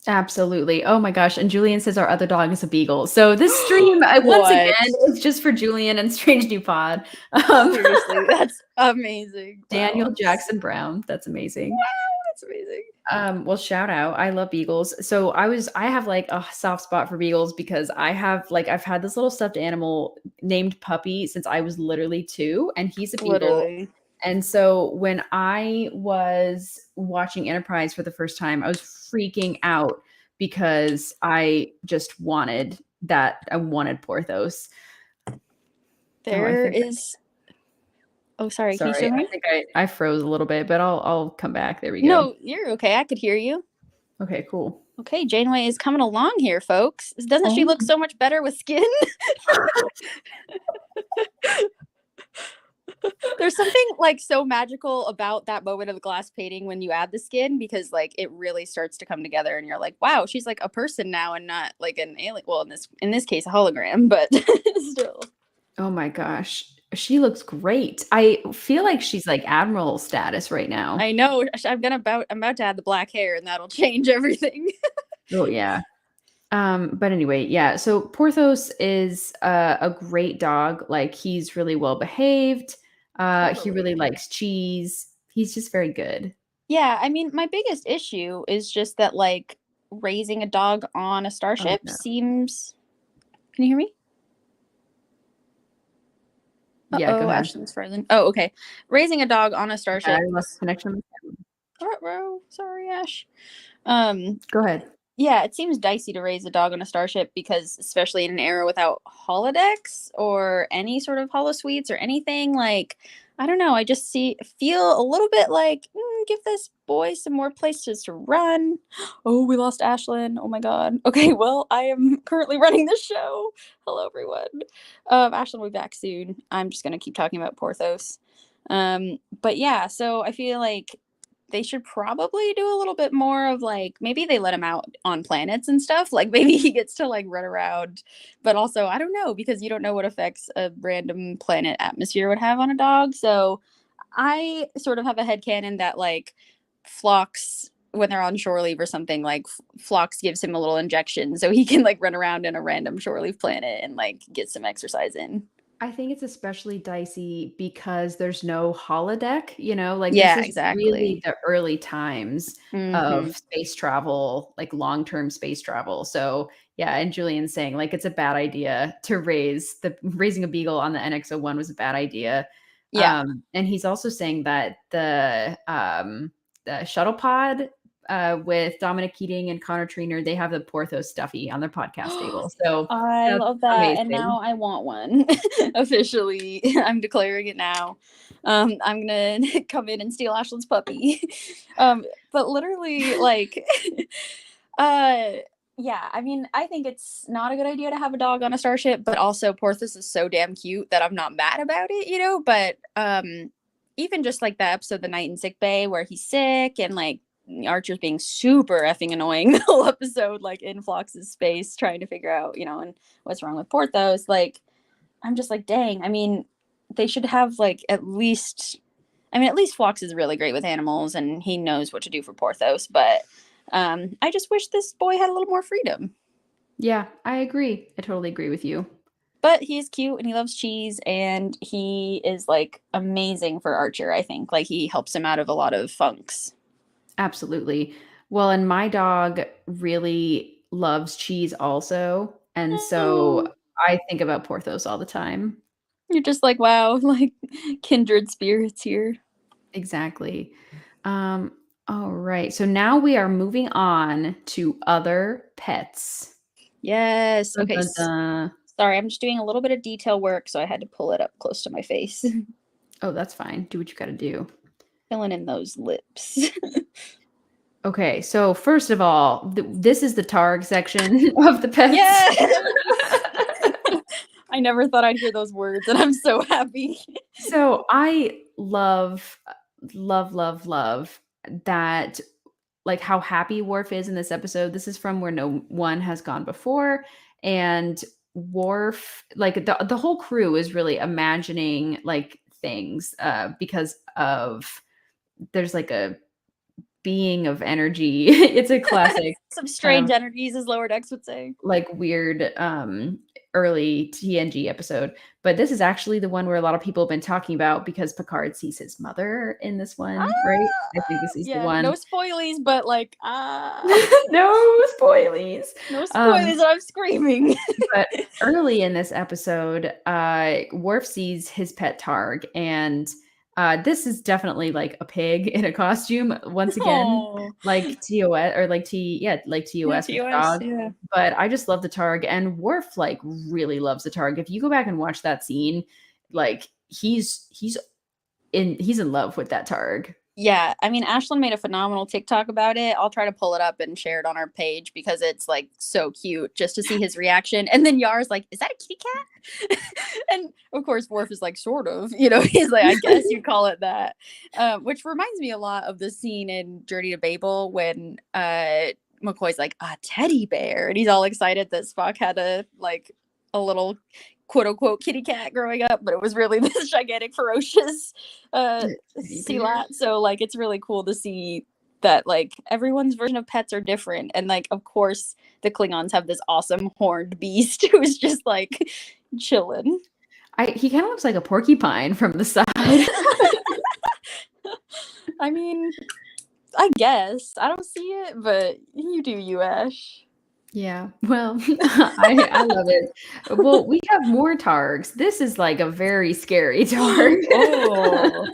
[SPEAKER 1] Absolutely. Oh my gosh. And Julian says our other dog is a beagle. So this stream, once again,
[SPEAKER 2] What?
[SPEAKER 1] is just for Julian and Strange New Pod.
[SPEAKER 2] Seriously, that's amazing. Wow.
[SPEAKER 1] Daniel Jackson Brown. That's amazing.
[SPEAKER 2] That's amazing.
[SPEAKER 1] Well, shout out. I love beagles. So I have like a soft spot for beagles because I've had this little stuffed animal named Puppy since I was literally 2, and he's a beagle.
[SPEAKER 2] Literally.
[SPEAKER 1] And so when I was watching Enterprise for the first time, I was freaking out because I just wanted that. I wanted Porthos.
[SPEAKER 2] There is. Oh, sorry. Can you
[SPEAKER 1] Sorry,
[SPEAKER 2] still hear
[SPEAKER 1] I
[SPEAKER 2] me?
[SPEAKER 1] think I froze a little bit, but I'll come back. There we go.
[SPEAKER 2] No, you're okay. I could hear you.
[SPEAKER 1] Okay, cool.
[SPEAKER 2] Okay, Janeway is coming along here, folks. Doesn't she
[SPEAKER 1] Oh,
[SPEAKER 2] look so much better with skin? There's something like so magical about that moment of the glass painting when you add the skin because like it really starts to come together and you're like, wow, she's like a person now and not like an alien. Well, in this case, a hologram, but still.
[SPEAKER 1] oh my gosh. She looks great. I feel like she's like admiral status right now.
[SPEAKER 2] I know. I'm about to add the black hair and that'll change everything.
[SPEAKER 1] Oh yeah. But anyway, yeah. So Porthos is a great dog. Like he's really well behaved. He really
[SPEAKER 2] Totally.
[SPEAKER 1] likes cheese. He's just very good.
[SPEAKER 2] Yeah, I mean, my biggest issue is just that like raising a dog on a
[SPEAKER 1] Oh
[SPEAKER 2] starship
[SPEAKER 1] no.
[SPEAKER 2] seems. Can you hear me?
[SPEAKER 1] Yeah, go
[SPEAKER 2] Uh-oh,
[SPEAKER 1] ahead.
[SPEAKER 2] Ashlyn's frozen. Oh, okay. Raising a dog on a
[SPEAKER 1] I
[SPEAKER 2] starship.
[SPEAKER 1] lost connection.
[SPEAKER 2] Sorry, Ash.
[SPEAKER 1] Go ahead.
[SPEAKER 2] Yeah, it seems dicey to raise a dog on a starship because, especially in an era without holodecks or any sort of holosuites or anything, like, I don't know. I just feel a little bit like, give this boy some more places to run. Oh, we lost Ashlyn. Oh my God. Okay, well, I am currently running the show. Hello, everyone. Ashlyn will be back soon. I'm just gonna keep talking about Porthos. But yeah, so I feel like they should probably do a little bit more of like maybe they let him out on planets and stuff. Like maybe he gets to like run around, but also I don't know because you don't know what effects a random planet atmosphere would have on a dog. So I sort of have a headcanon that like Phlox when they're on shore leave or something like Phlox gives him a little injection so he can like run around in a random shore leave planet and like get some exercise in.
[SPEAKER 1] I think it's especially dicey because there's no holodeck, like this
[SPEAKER 2] Yeah,
[SPEAKER 1] is really
[SPEAKER 2] exactly.
[SPEAKER 1] the early times of
[SPEAKER 2] Hmm.
[SPEAKER 1] space travel, like long-term space travel. So yeah, and Julian's saying like it's a bad idea to raising a beagle on the NX-01 was a bad idea.
[SPEAKER 2] Yeah.
[SPEAKER 1] And he's also saying that the shuttle pod with Dominic Keating and Connor Trainer, they have the Porthos stuffy on their podcast table. So
[SPEAKER 2] I
[SPEAKER 1] that's
[SPEAKER 2] love that. And
[SPEAKER 1] amazing.
[SPEAKER 2] now I want one. Officially. I'm declaring it now. I'm gonna come in and steal Ashlyn's puppy. But literally, like, uh, yeah, I mean, I think it's not a good idea to have a dog on a starship, but also Porthos is so damn cute that I'm not mad about it, But even just like that episode, The Night in Sick Bay, where he's sick and like Archer's being super effing annoying the whole episode, like in Phlox's space, trying to figure out, and what's wrong with Porthos. Like, I'm just like, dang. I mean, they should have like at least. I mean, at least Phlox is really great with animals, and he knows what to do for Porthos. But I just wish this boy had a little more freedom.
[SPEAKER 1] Yeah, I agree. I totally agree with you.
[SPEAKER 2] But he's cute and he loves cheese, and he is like amazing for Archer. I think like he helps him out of a lot of funks.
[SPEAKER 1] Absolutely. Well, and my dog really loves cheese also. And so
[SPEAKER 2] Oh,
[SPEAKER 1] I think about Porthos all the time.
[SPEAKER 2] you're just like, wow, like kindred spirits here.
[SPEAKER 1] Exactly. Um, all right. So now we are moving on to other pets.
[SPEAKER 2] Yes.
[SPEAKER 1] Dun,
[SPEAKER 2] Okay.
[SPEAKER 1] dun, dun.
[SPEAKER 2] Sorry, I'm just doing a little bit of detail work, so I had to pull it up close to my face.
[SPEAKER 1] Oh, that's fine. Do what you got to do.
[SPEAKER 2] Filling in those lips.
[SPEAKER 1] Okay. So, first of all, this is the Targ section of the pets.
[SPEAKER 2] Yes. I never thought I'd hear those words, and I'm so happy.
[SPEAKER 1] So I love that, like how happy Worf is in this episode. This is from Where No One Has Gone Before, and Worf, like the whole crew is really imagining like things because of there's like a being of energy. It's a classic
[SPEAKER 2] Some
[SPEAKER 1] kind
[SPEAKER 2] strange
[SPEAKER 1] of
[SPEAKER 2] energies, as Lower Decks would say.
[SPEAKER 1] like weird early TNG episode, but this is actually the one where a lot of people have been talking about because Picard sees his mother in this
[SPEAKER 2] Ah,
[SPEAKER 1] one, right? I think this is the
[SPEAKER 2] yeah, no
[SPEAKER 1] one.
[SPEAKER 2] spoilies, but like,
[SPEAKER 1] No spoilies.
[SPEAKER 2] no
[SPEAKER 1] Um,
[SPEAKER 2] spoilies, and I'm screaming.
[SPEAKER 1] but early in this episode, Worf sees his pet Targ, and this is definitely like a pig in a costume once again,
[SPEAKER 2] Oh,
[SPEAKER 1] like TOS or like like
[SPEAKER 2] yeah,
[SPEAKER 1] TOS with the
[SPEAKER 2] TOS,
[SPEAKER 1] dog.
[SPEAKER 2] yeah.
[SPEAKER 1] But I just love the Targ, and Worf like really loves the Targ. If you go back and watch that scene, like he's in love with that Targ.
[SPEAKER 2] Yeah, I mean, Ashlyn made a phenomenal TikTok about it. I'll try to pull it up and share it on our page because it's like so cute just to see his reaction. And then Yar's like, "Is that a kitty cat?" And of course, Worf is like, "Sort of." He's like, "I guess you call it that," which reminds me a lot of the scene in Journey to Babel when McCoy's like, "A teddy bear," and he's all excited that Spock had a little quote unquote kitty cat growing up, but it was really this gigantic, ferocious sea
[SPEAKER 1] Bear.
[SPEAKER 2] lot. So like it's really cool to see that like everyone's version of pets are different. And like of course the Klingons have this awesome horned beast who's just like chilling.
[SPEAKER 1] He kind of looks like a porcupine from the side.
[SPEAKER 2] I mean, I guess. I don't see it, but you do, you Ash.
[SPEAKER 1] Yeah, well, I love it. Well, we have more Targs. This is like a very scary Targ.
[SPEAKER 2] Oh.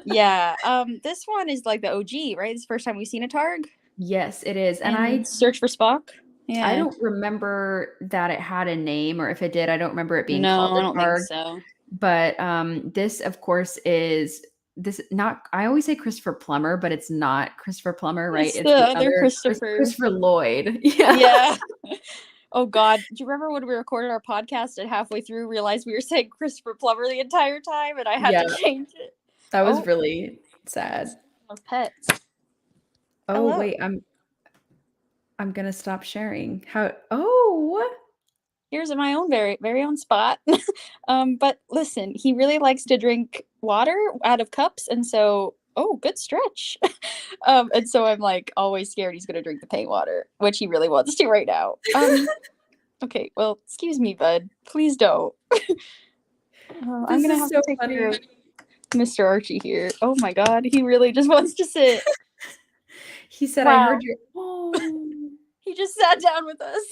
[SPEAKER 2] Yeah. This one is like the OG, right? It's the first time we've seen a Targ.
[SPEAKER 1] Yes, it is. And
[SPEAKER 2] And Search for Spock.
[SPEAKER 1] I
[SPEAKER 2] Yeah.
[SPEAKER 1] don't remember that it had a name, or if it did, I don't remember it being called
[SPEAKER 2] No, I
[SPEAKER 1] the
[SPEAKER 2] don't think
[SPEAKER 1] Targ.
[SPEAKER 2] so.
[SPEAKER 1] But this, of course, is this not. I always say Christopher Plummer, but it's not Christopher Plummer, right?
[SPEAKER 2] It's
[SPEAKER 1] It's
[SPEAKER 2] the
[SPEAKER 1] the
[SPEAKER 2] other
[SPEAKER 1] other
[SPEAKER 2] Christopher.
[SPEAKER 1] Christopher Lloyd. Yeah,
[SPEAKER 2] Yeah. Oh God. Do you remember when we recorded our podcast and halfway through realized we were saying Christopher Plummer the entire time and I had
[SPEAKER 1] yeah,
[SPEAKER 2] to change it?
[SPEAKER 1] that was
[SPEAKER 2] Oh,
[SPEAKER 1] really
[SPEAKER 2] yeah,
[SPEAKER 1] sad.
[SPEAKER 2] speaking of pets.
[SPEAKER 1] Oh
[SPEAKER 2] Hello.
[SPEAKER 1] wait, I'm gonna stop sharing. How? Oh,
[SPEAKER 2] Here's my own very own spot. But listen, he really likes to drink water out of cups, and so good stretch. And so I'm like always scared he's gonna drink the paint water, which he really wants to right now. Okay, well, excuse me, bud. Please don't. I'm
[SPEAKER 1] this
[SPEAKER 2] gonna
[SPEAKER 1] is
[SPEAKER 2] have
[SPEAKER 1] so
[SPEAKER 2] to take care
[SPEAKER 1] funny.
[SPEAKER 2] of Mr. Archie here. Oh my god, he really just wants to sit.
[SPEAKER 1] He said, "I heard
[SPEAKER 2] Wow.
[SPEAKER 1] your." Oh,
[SPEAKER 2] He just sat down with us.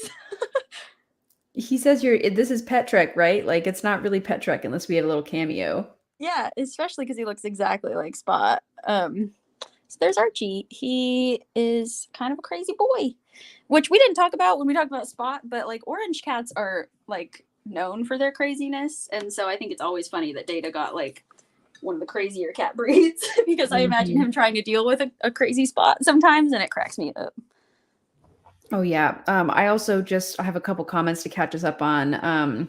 [SPEAKER 1] he says you're. This is Pet Trek, right? Like it's not really Pet Trek unless we had a little cameo.
[SPEAKER 2] Yeah, especially because he looks exactly like Spot. So there's Archie. He is kind of a crazy boy, which we didn't talk about when we talked about Spot, but like orange cats are like known for their craziness. And so I think it's always funny that Data got like one of the crazier cat breeds because I imagine
[SPEAKER 1] Mhm.
[SPEAKER 2] him trying to deal with a crazy Spot sometimes and it cracks me up.
[SPEAKER 1] Oh yeah. I also I have a couple comments to catch us up on.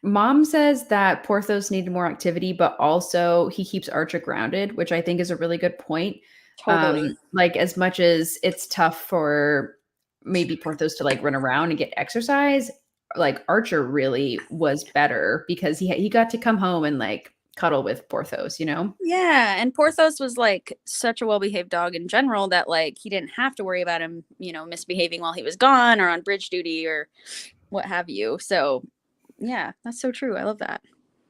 [SPEAKER 1] Mom says that Porthos needed more activity, but also he keeps Archer grounded, which I think is a really good point.
[SPEAKER 2] Totally.
[SPEAKER 1] Like as much as it's tough for maybe Porthos to like run around and get exercise, like Archer really was better because he got to come home and like cuddle with Porthos, you know?
[SPEAKER 2] Yeah, and Porthos was like such a well-behaved dog in general that like he didn't have to worry about him, misbehaving while he was gone or on bridge duty or what have you. So, yeah, that's so true. I love that.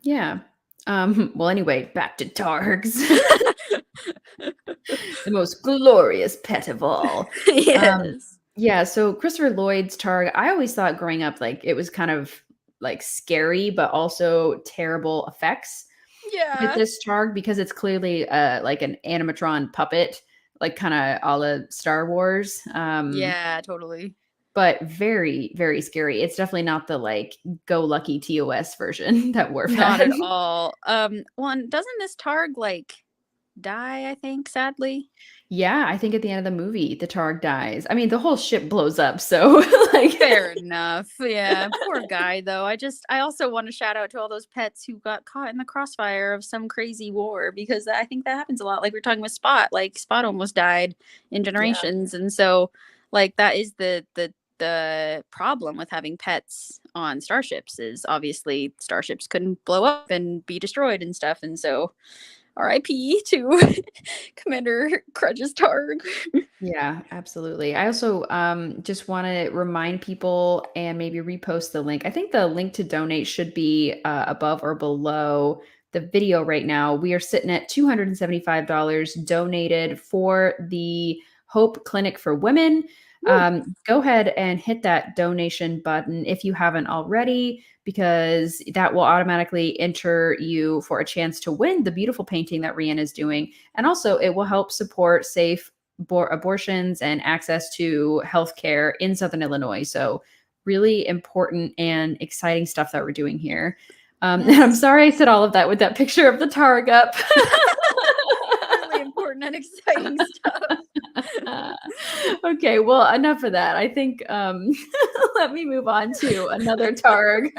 [SPEAKER 1] Yeah. Well, anyway, back to Targs. The most glorious pet of all.
[SPEAKER 2] Yes.
[SPEAKER 1] Yeah, so Christopher Lloyd's Targ, I always thought growing up, like it was kind of like scary, but also terrible effects with
[SPEAKER 2] Yeah.
[SPEAKER 1] this Targ because it's clearly like an animatron puppet, like kind of a la Star Wars.
[SPEAKER 2] Yeah, totally.
[SPEAKER 1] But very, very scary. It's definitely not the like go lucky TOS version that Worf
[SPEAKER 2] Not
[SPEAKER 1] had.
[SPEAKER 2] at all. Well, and doesn't this Targ like die, I think, sadly?
[SPEAKER 1] Yeah, I think at the end of the movie, the Targ dies. I mean, the whole ship blows up, so like
[SPEAKER 2] Fair enough. Yeah. Poor guy though. I also want to shout out to all those pets who got caught in the crossfire of some crazy war because I think that happens a lot. Like we're talking with Spot, like Spot almost died in
[SPEAKER 1] yeah.
[SPEAKER 2] Generations. And so like that is the problem with having pets on starships is obviously starships couldn't blow up and be destroyed and stuff. And so RIP to Commander Crudge's Targ.
[SPEAKER 1] Yeah, absolutely. I also just want to remind people and maybe repost the link. I think the link to donate should be above or below the video right now. We are sitting at $275 donated for the Hope Clinic for Women. Go ahead and hit that donation button if you haven't already, because that will automatically enter you for a chance to win the beautiful painting that Rihanna is doing. And also, it will help support safe abortions and access to healthcare in Southern Illinois. So, really important and exciting stuff that we're doing here. And I'm
[SPEAKER 2] Yes.
[SPEAKER 1] sorry I said all of that with that picture of the Targ up.
[SPEAKER 2] Really important and exciting stuff.
[SPEAKER 1] Okay, well, enough of that. I think let me move on to another Targ.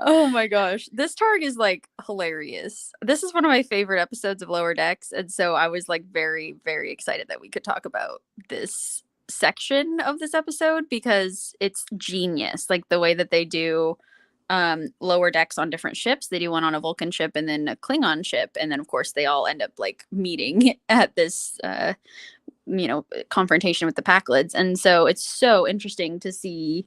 [SPEAKER 2] Oh my gosh. This Targ is like hilarious. This is one of my favorite episodes of Lower Decks. And so I was like very, very excited that we could talk about this section of this episode because it's genius. Like the way that they do lower decks on different ships. They do one on a Vulcan ship and then a Klingon ship. And then of course they all end up like meeting at this confrontation with the Packlids. And so it's so interesting to see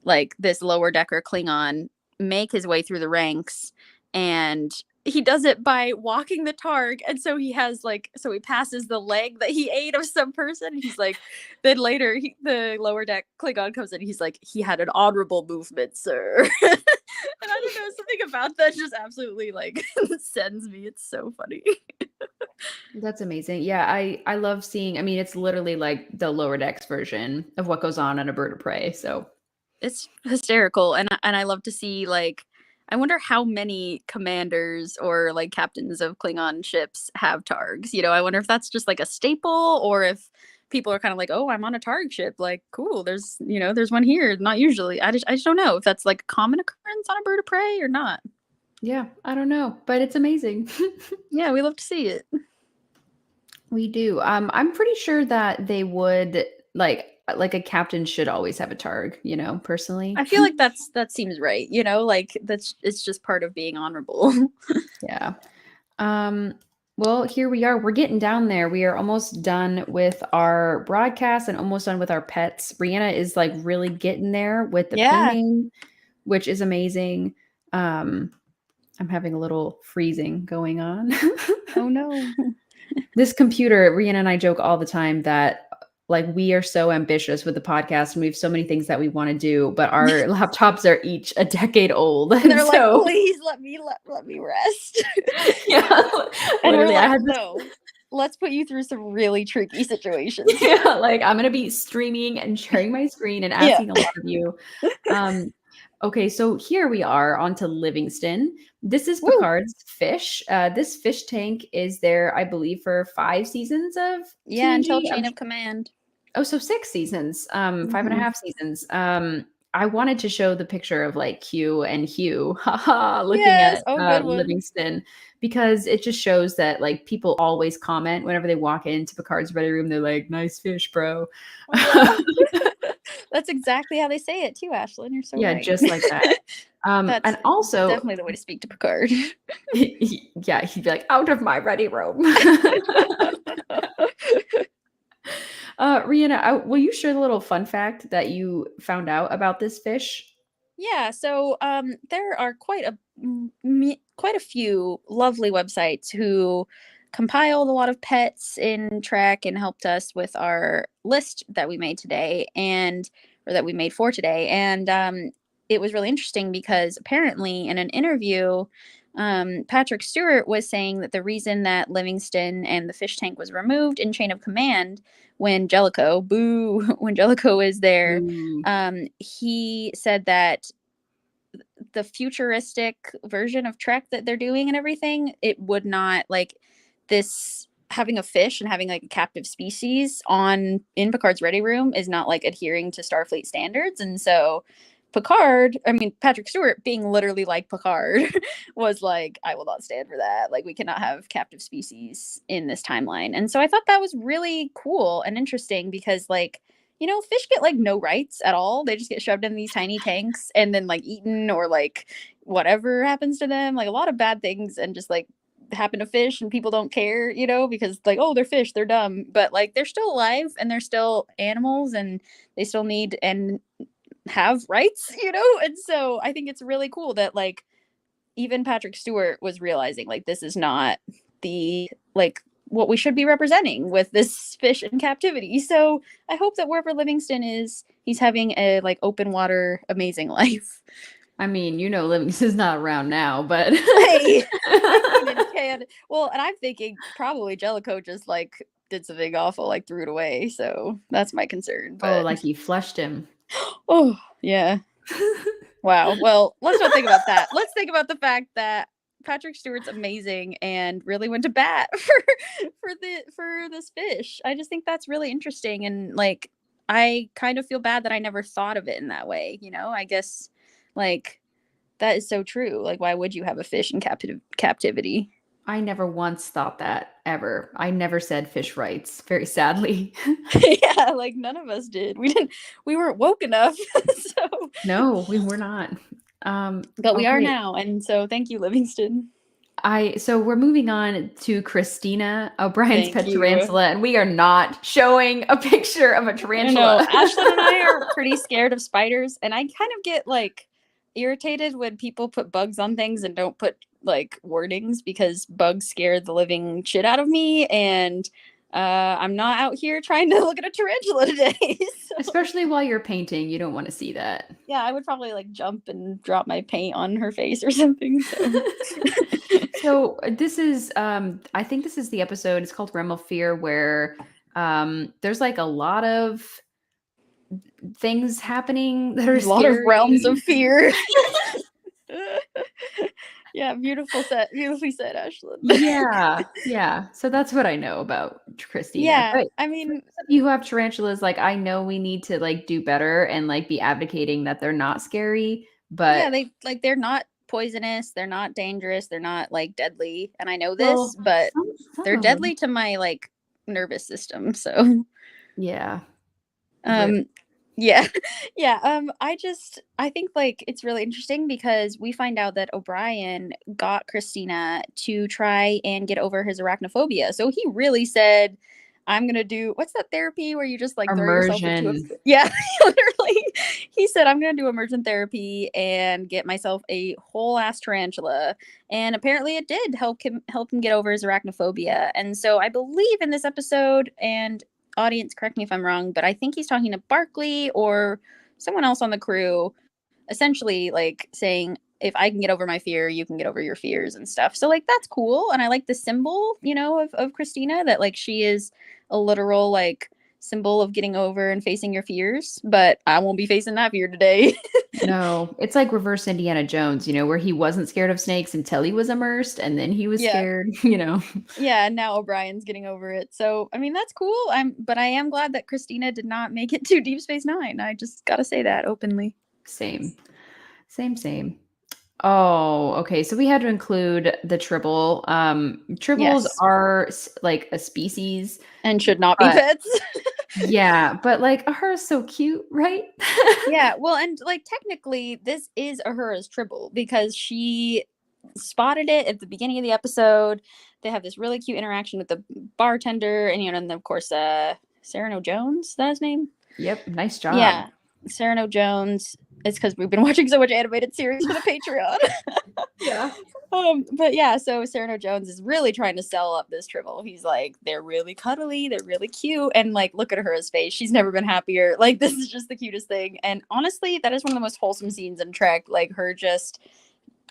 [SPEAKER 2] like this lower decker Klingon make his way through the ranks, and he does it by walking the Targ. And so he has like, so he passes the leg that he ate of some person. He's like, then later the lower deck Klingon comes in. He's like, he had an honorable movement, sir. And I don't know, something about that just absolutely like sends me. It's so funny.
[SPEAKER 1] That's amazing. Yeah, I love seeing, I mean, it's literally like the lower decks version of what goes on a bird of prey. So
[SPEAKER 2] It's hysterical, and I love to see, like, I wonder how many commanders or like captains of Klingon ships have targs. You know, I wonder if that's just like a staple, or if people are kind of like, oh, I'm on a targ ship, like, cool. There's, you know, there's one here. Not usually. I just don't know if that's like a common occurrence on a bird of prey or not.
[SPEAKER 1] yeah, I don't know, but it's amazing.
[SPEAKER 2] Yeah, we love to see it.
[SPEAKER 1] We do. I'm pretty sure that they would like a captain should always have a targ, you know, personally.
[SPEAKER 2] I feel like that seems right. You know, like that's it's just part of being honorable.
[SPEAKER 1] Yeah. Um, well, here we are. We're getting down there. We are almost done with our broadcast and almost done with our pets. Brianna is like really getting there with the
[SPEAKER 2] Yeah.
[SPEAKER 1] painting, which is amazing. Um, I'm having a little freezing going on.
[SPEAKER 2] Oh no.
[SPEAKER 1] This computer, Rihanna and I joke all the time that like we are so ambitious with the podcast and we have so many things that we want to do, but our laptops are each a decade old.
[SPEAKER 2] And
[SPEAKER 1] And
[SPEAKER 2] they're like,
[SPEAKER 1] so
[SPEAKER 2] please let me rest.
[SPEAKER 1] yeah,
[SPEAKER 2] And we're
[SPEAKER 1] literally I
[SPEAKER 2] like,
[SPEAKER 1] had this
[SPEAKER 2] no, let's put you through some really tricky situations.
[SPEAKER 1] yeah, like I'm gonna be streaming and sharing my screen and
[SPEAKER 2] Yeah.
[SPEAKER 1] asking a lot of you. Um, okay, so here we are on to Livingston. This is
[SPEAKER 2] Woo.
[SPEAKER 1] Picard's fish. This fish tank is there, I believe, for 5 seasons of
[SPEAKER 2] Yeah, until
[SPEAKER 1] TNG.
[SPEAKER 2] Chain of Command.
[SPEAKER 1] Oh, so 6 seasons, 5 and a
[SPEAKER 2] Hmm.
[SPEAKER 1] half seasons. I wanted to show the picture of, like, Q and Hugh, haha, looking
[SPEAKER 2] Yes.
[SPEAKER 1] at,
[SPEAKER 2] Oh, good one.
[SPEAKER 1] Livingston, because it just shows that, like, people always comment whenever they walk into Picard's ready room, they're like, "Nice fish, bro."
[SPEAKER 2] Oh, yeah. That's exactly how they say it too, Ashlyn. You're so
[SPEAKER 1] Yeah,
[SPEAKER 2] right.
[SPEAKER 1] just like that.
[SPEAKER 2] That's
[SPEAKER 1] And also
[SPEAKER 2] definitely the way to speak to Picard.
[SPEAKER 1] yeah, he'd be like, "Out of my ready room." Rihanna, will you share the little fun fact that you found out about this fish?
[SPEAKER 2] Yeah, so there are quite a few lovely websites who compiled a lot of pets in Trek and helped us with our list that we made today, and or that we made for today. And it was really interesting because apparently in an interview, Patrick Stewart was saying that the reason that Livingston and the fish tank was removed in Chain of Command when Jellicoe, boo, when Jellicoe is there,
[SPEAKER 1] Ooh.
[SPEAKER 2] he said that the futuristic version of Trek that they're doing and everything, it would not like this having a fish and having like a captive species on in Picard's ready room is not like adhering to Starfleet standards. And so Patrick Stewart being literally like Picard was like, I will not stand for that. Like we cannot have captive species in this timeline. And so I thought that was really cool and interesting because like you know, fish get like no rights at all. They just get shoved in these tiny tanks and then like eaten or like whatever happens to them. Like a lot of bad things and just like happen to fish and people don't care, you know, because like, oh, they're fish, they're dumb. But like they're still alive and they're still animals and they still need and have rights, you know? And so I think it's really cool that like even Patrick Stewart was realizing like this is not the like what we should be representing with this fish in captivity. So I hope that wherever Livingston is, he's having a like open water amazing life.
[SPEAKER 1] I mean, you know, Livingston's not around now, but
[SPEAKER 2] Hey, I mean it can. Well, and I'm thinking probably Jellicoe just like did something awful, like threw it away. So that's my concern.
[SPEAKER 1] oh,
[SPEAKER 2] But
[SPEAKER 1] like you flushed him.
[SPEAKER 2] oh yeah. Wow. Well, let's not think about that. Let's think about the fact that Patrick Stewart's amazing and really went to bat for this fish. I just think that's really interesting and like I kind of feel bad that I never thought of it in that way, you know? I guess like that is so true. Like why would you have a fish in captivity?
[SPEAKER 1] I never once thought that ever. I never said fish rights, very sadly.
[SPEAKER 2] Yeah, like none of us did. We weren't woke enough. So
[SPEAKER 1] No, we were not.
[SPEAKER 2] but we are
[SPEAKER 1] Okay.
[SPEAKER 2] now and so thank you Livingston.
[SPEAKER 1] So we're moving on to Christina, O'Brien's
[SPEAKER 2] Thank
[SPEAKER 1] pet
[SPEAKER 2] you.
[SPEAKER 1] tarantula, and we are not showing a picture of a
[SPEAKER 2] I know.
[SPEAKER 1] tarantula.
[SPEAKER 2] Ashlyn and I are pretty scared of spiders, and I kind of get like irritated when people put bugs on things and don't put like warnings because bugs scare the living shit out of me. And I'm not out here trying to look at a tarantula today. So.
[SPEAKER 1] Especially while you're painting, you don't want to see that.
[SPEAKER 2] Yeah, I would probably like jump and drop my paint on her face or something. So,
[SPEAKER 1] So this is I think this is the episode, it's called Realm of Fear, where there's like a lot of things happening that are
[SPEAKER 2] a lot of
[SPEAKER 1] scary.
[SPEAKER 2] realms of fear. Yeah, beautifully said, Ashlyn.
[SPEAKER 1] Yeah. So that's what I know about Christina.
[SPEAKER 2] Yeah,
[SPEAKER 1] But
[SPEAKER 2] I
[SPEAKER 1] for
[SPEAKER 2] mean,
[SPEAKER 1] those of you who have tarantulas, like I know we need to like do better and like be advocating that they're not scary.
[SPEAKER 2] yeah,
[SPEAKER 1] But
[SPEAKER 2] they're not poisonous, they're not dangerous, they're not like deadly, and I know
[SPEAKER 1] well,
[SPEAKER 2] this, but
[SPEAKER 1] some
[SPEAKER 2] they're
[SPEAKER 1] of them.
[SPEAKER 2] deadly to my like nervous system. So,
[SPEAKER 1] Yeah. Rip.
[SPEAKER 2] um, yeah, yeah. I think like it's really interesting because we find out that O'Brien got Christina to try and get over his arachnophobia. So he really said, I'm gonna do what's that therapy where you just like throw yourself into a
[SPEAKER 1] Immersion.
[SPEAKER 2] yeah, literally. He said, I'm gonna do immersion therapy and get myself a whole ass tarantula. And apparently it did help him get over his arachnophobia. And so I believe in this episode, and audience, correct me if I'm wrong, but I think he's talking to Barkley or someone else on the crew, essentially like saying, if I can get over my fear, you can get over your fears and stuff. So like that's cool. And I like the symbol, of Christina, that like she is a literal like symbol of getting over and facing your fears. But I won't be facing that fear today.
[SPEAKER 1] No, it's like reverse Indiana Jones, where he wasn't scared of snakes until he was immersed and then he was
[SPEAKER 2] Yeah.
[SPEAKER 1] scared.
[SPEAKER 2] Yeah, and now O'Brien's getting over it. So I mean that's cool. But I am glad that Christina did not make it to Deep Space Nine. I just gotta say that openly.
[SPEAKER 1] Same. Same. Oh, okay. So we had to include the tribble. Tribbles
[SPEAKER 2] Yes.
[SPEAKER 1] are like a species,
[SPEAKER 2] And should not be
[SPEAKER 1] but
[SPEAKER 2] pets.
[SPEAKER 1] yeah, but like Ahura's so cute, right?
[SPEAKER 2] Yeah, well, and like technically, this is Ahura's tribble because she spotted it at the beginning of the episode. They have this really cute interaction with the bartender, and of course, Cyrano Jones, is that his name?
[SPEAKER 1] Yep, nice job.
[SPEAKER 2] Yeah, Cyrano Jones. It's because we've been watching so much animated series for the Patreon.
[SPEAKER 1] Yeah.
[SPEAKER 2] But yeah, so Cyrano Jones is really trying to sell up this tribble. He's like, they're really cuddly, they're really cute, and like, look at her face. She's never been happier. Like, this is just the cutest thing. And honestly, that is one of the most wholesome scenes in Trek. Like her just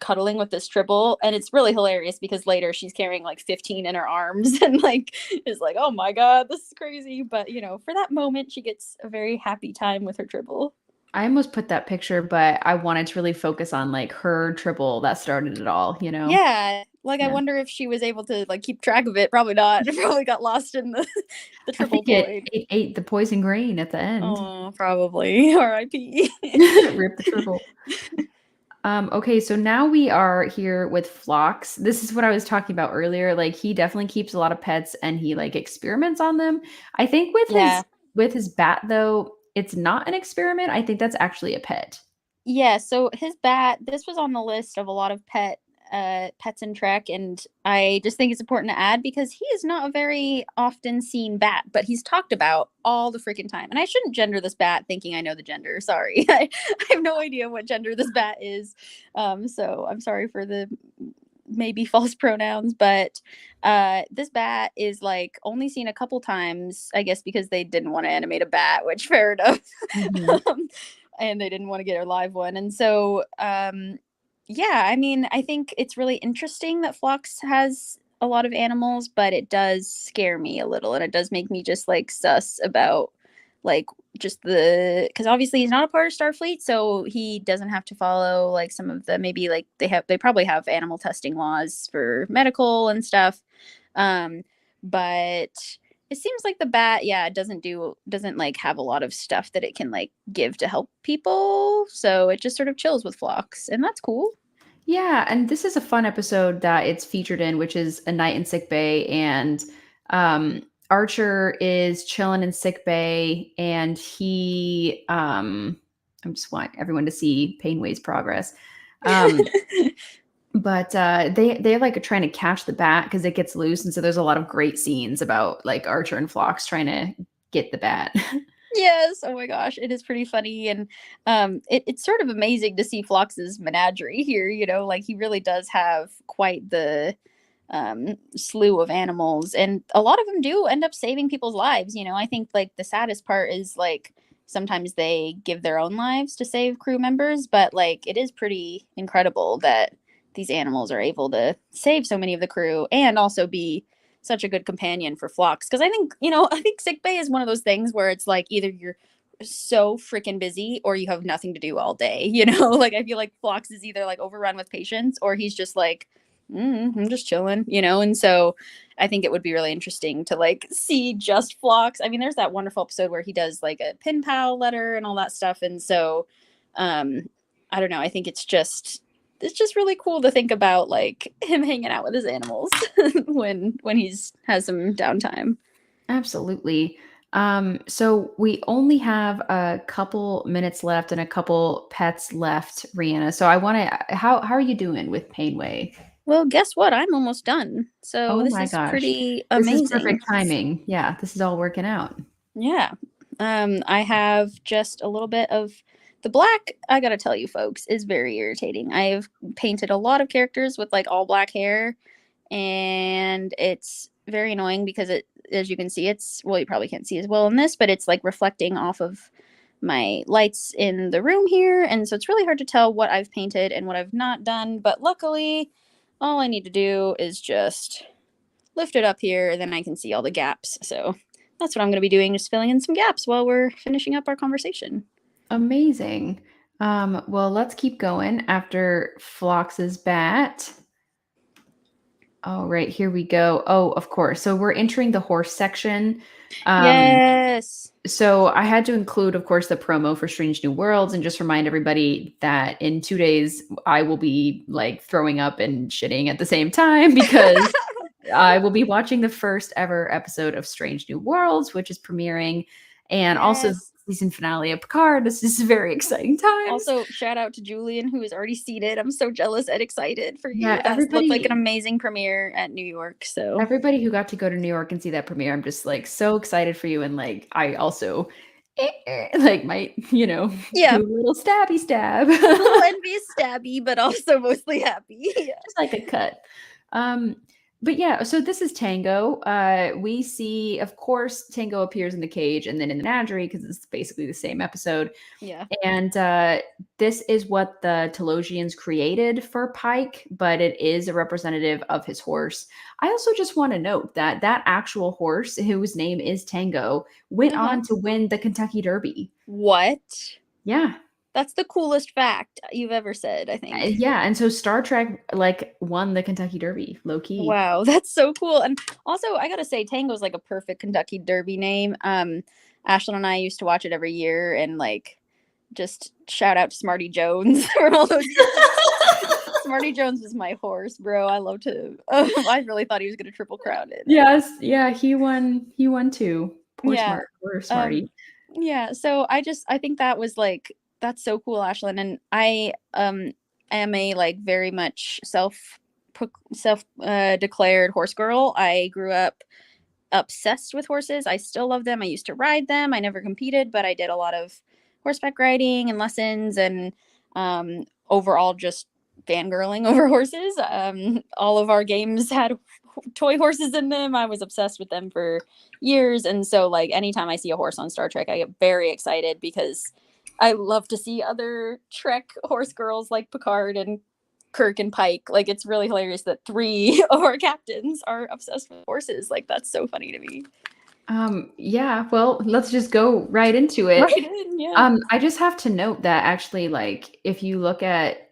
[SPEAKER 2] cuddling with this tribble, and it's really hilarious because later she's carrying like 15 in her arms and like is like, oh my god, this is crazy. But for that moment, she gets a very happy time with her tribble.
[SPEAKER 1] I almost put that picture, but I wanted to really focus on like her tribble that started it all.
[SPEAKER 2] Yeah, like I
[SPEAKER 1] Yeah.
[SPEAKER 2] wonder if she was able to like keep track of it. Probably not. It probably got lost in the
[SPEAKER 1] I
[SPEAKER 2] triple
[SPEAKER 1] think
[SPEAKER 2] void.
[SPEAKER 1] it ate the poison grain at the end.
[SPEAKER 2] Oh, probably. R.I.P.
[SPEAKER 1] Rip the tribble. Okay, so now we are here with Phlox. This is what I was talking about earlier. Like he definitely keeps a lot of pets and he like experiments on them. I think with
[SPEAKER 2] Yeah.
[SPEAKER 1] his bat though, it's not an experiment. I think that's actually a pet.
[SPEAKER 2] Yeah, so his bat, this was on the list of a lot of pets in Trek, and I just think it's important to add because he is not a very often seen bat, but he's talked about all the freaking time. And I shouldn't gender this bat thinking I know the gender. Sorry. I have no idea what gender this bat is. So I'm sorry for the maybe false pronouns, but this bat is like only seen a couple times, I guess because they didn't want to animate a bat, which fair enough.
[SPEAKER 1] Mhm.
[SPEAKER 2] And they didn't want to get a live one. And so yeah, I mean, I think it's really interesting that Phlox has a lot of animals, but it does scare me a little, and it does make me just like sus about like just because obviously he's not a part of Starfleet, so he doesn't have to follow like some of the maybe like they probably have animal testing laws for medical and stuff. But it seems like the bat, yeah, doesn't like have a lot of stuff that it can like give to help people. So it just sort of chills with Phlox, and that's cool.
[SPEAKER 1] Yeah, and this is a fun episode that it's featured in, which is A Night in Sick Bay, and Archer is chilling in sick bay, and he I just want everyone to see Painway's progress. But they're like trying to catch the bat because it gets loose, and so there's a lot of great scenes about like Archer and Phlox trying to get the bat.
[SPEAKER 2] Yes, oh my gosh, it is pretty funny, and it's sort of amazing to see Phlox's menagerie here. Like he really does have quite the slew of animals, and a lot of them do end up saving people's lives. I think like the saddest part is like sometimes they give their own lives to save crew members, but like it is pretty incredible that these animals are able to save so many of the crew and also be such a good companion for flocks. Because I think sick bay is one of those things where it's like either you're so freaking busy or you have nothing to do all day. Like I feel like Phlox is either like overrun with patients or he's just like, I'm just chilling. And so I think it would be really interesting to like see just Phlox. I mean, there's that wonderful episode where he does like a pen pal letter and all that stuff. And so I don't know, I think it's just really cool to think about like him hanging out with his animals when he's has some downtime.
[SPEAKER 1] Absolutely. So we only have a couple minutes left and a couple pets left, Rihanna. So I want to, how are you doing with Painway?
[SPEAKER 2] Well, guess what? I'm almost done. So
[SPEAKER 1] Oh
[SPEAKER 2] this
[SPEAKER 1] my
[SPEAKER 2] is
[SPEAKER 1] gosh.
[SPEAKER 2] pretty
[SPEAKER 1] This is
[SPEAKER 2] amazing.
[SPEAKER 1] perfect timing. Yeah, this is all working out.
[SPEAKER 2] Yeah. I have just a little bit of the black, I gotta tell you, folks, is very irritating. I've painted a lot of characters with like all black hair, and it's very annoying because it, as you can see, well, you probably can't see as well in this, but it's like reflecting off of my lights in the room here. And so it's really hard to tell what I've painted and what I've not done. But luckily, all I need to do is just lift it up here, and then I can see all the gaps. So that's what I'm going to be doing, just filling in some gaps while we're finishing up our conversation.
[SPEAKER 1] Amazing. Well, let's keep going after Phlox's bat. Oh, right, here we go. Oh, of course. So we're entering the horse section.
[SPEAKER 2] Yes.
[SPEAKER 1] So I had to include, of course, the promo for Strange New Worlds and just remind everybody that in 2 days I will be like throwing up and shitting at the same time because I will be watching the first ever episode of Strange New Worlds, which is premiering, and also the
[SPEAKER 2] Yes.
[SPEAKER 1] season finale of Picard. This is very exciting times.
[SPEAKER 2] Also, shout out to Julian, who is already seated. I'm so jealous and excited for you.
[SPEAKER 1] Yeah,
[SPEAKER 2] That looked like an amazing premiere at New York. So,
[SPEAKER 1] everybody who got to go to New York and see that premiere, I'm just like so excited for you. And like, I also like might,
[SPEAKER 2] yeah,
[SPEAKER 1] do a little stabby stab.
[SPEAKER 2] a little envious, stabby, but also mostly happy. Yeah.
[SPEAKER 1] Just like a cut. Um, but yeah, so this is Tango. We see, of course, Tango appears in the cage and then in the menagerie because it's basically the same episode.
[SPEAKER 2] Yeah.
[SPEAKER 1] And this is what the Telosians created for Pike, but it is a representative of his horse. I also just want to note that that actual horse, whose name is Tango, went on to win the Kentucky Derby.
[SPEAKER 2] What?
[SPEAKER 1] Yeah.
[SPEAKER 2] That's the coolest fact you've ever said, I think.
[SPEAKER 1] Yeah, and so Star Trek like won the Kentucky Derby, low key.
[SPEAKER 2] Wow, that's so cool. And also, I gotta say, Tango's like a perfect Kentucky Derby name. Ashlyn and I used to watch it every year, and like, just shout out to Smarty Jones from all those years. Smarty Jones was my horse, bro. I loved him. I really thought he was gonna triple crown it.
[SPEAKER 1] Yes, yeah, he won too. Poor Smarty.
[SPEAKER 2] Yeah. So I think that was like, that's so cool, Ashlyn. And I am a like very much self declared horse girl. I grew up obsessed with horses. I still love them. I used to ride them. I never competed, but I did a lot of horseback riding and lessons, and overall just fangirling over horses. All of our games had toy horses in them. I was obsessed with them for years. And so like anytime I see a horse on Star Trek, I get very excited because I love to see other Trek horse girls like Picard and Kirk and Pike. Like, it's really hilarious that 3 of our captains are obsessed with horses. Like, that's so funny to me.
[SPEAKER 1] Yeah, well, let's just go right into it.
[SPEAKER 2] Right in, yeah.
[SPEAKER 1] I just have to note that actually, like, if you look at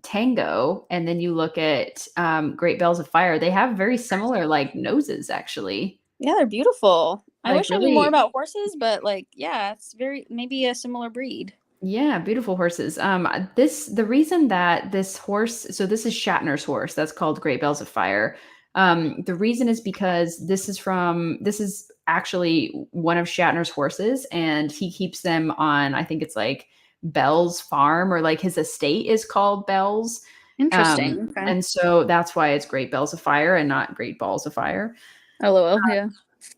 [SPEAKER 1] Tango and then you look at Great Bells of Fire, they have very similar like noses actually.
[SPEAKER 2] Yeah, they're beautiful. I
[SPEAKER 1] Like,
[SPEAKER 2] wish I knew more about horses, but like, yeah, it's maybe a similar breed.
[SPEAKER 1] Yeah, beautiful horses. The reason that this horse, so this is Shatner's horse, that's called Great Bells of Fire. The reason is because this is actually one of Shatner's horses, and he keeps them on, I think it's like Bell's farm, or like his estate is called Bell's.
[SPEAKER 2] Interesting. Okay.
[SPEAKER 1] And so that's why it's Great Bells of Fire and not Great Balls of Fire.
[SPEAKER 2] LOL. Yeah.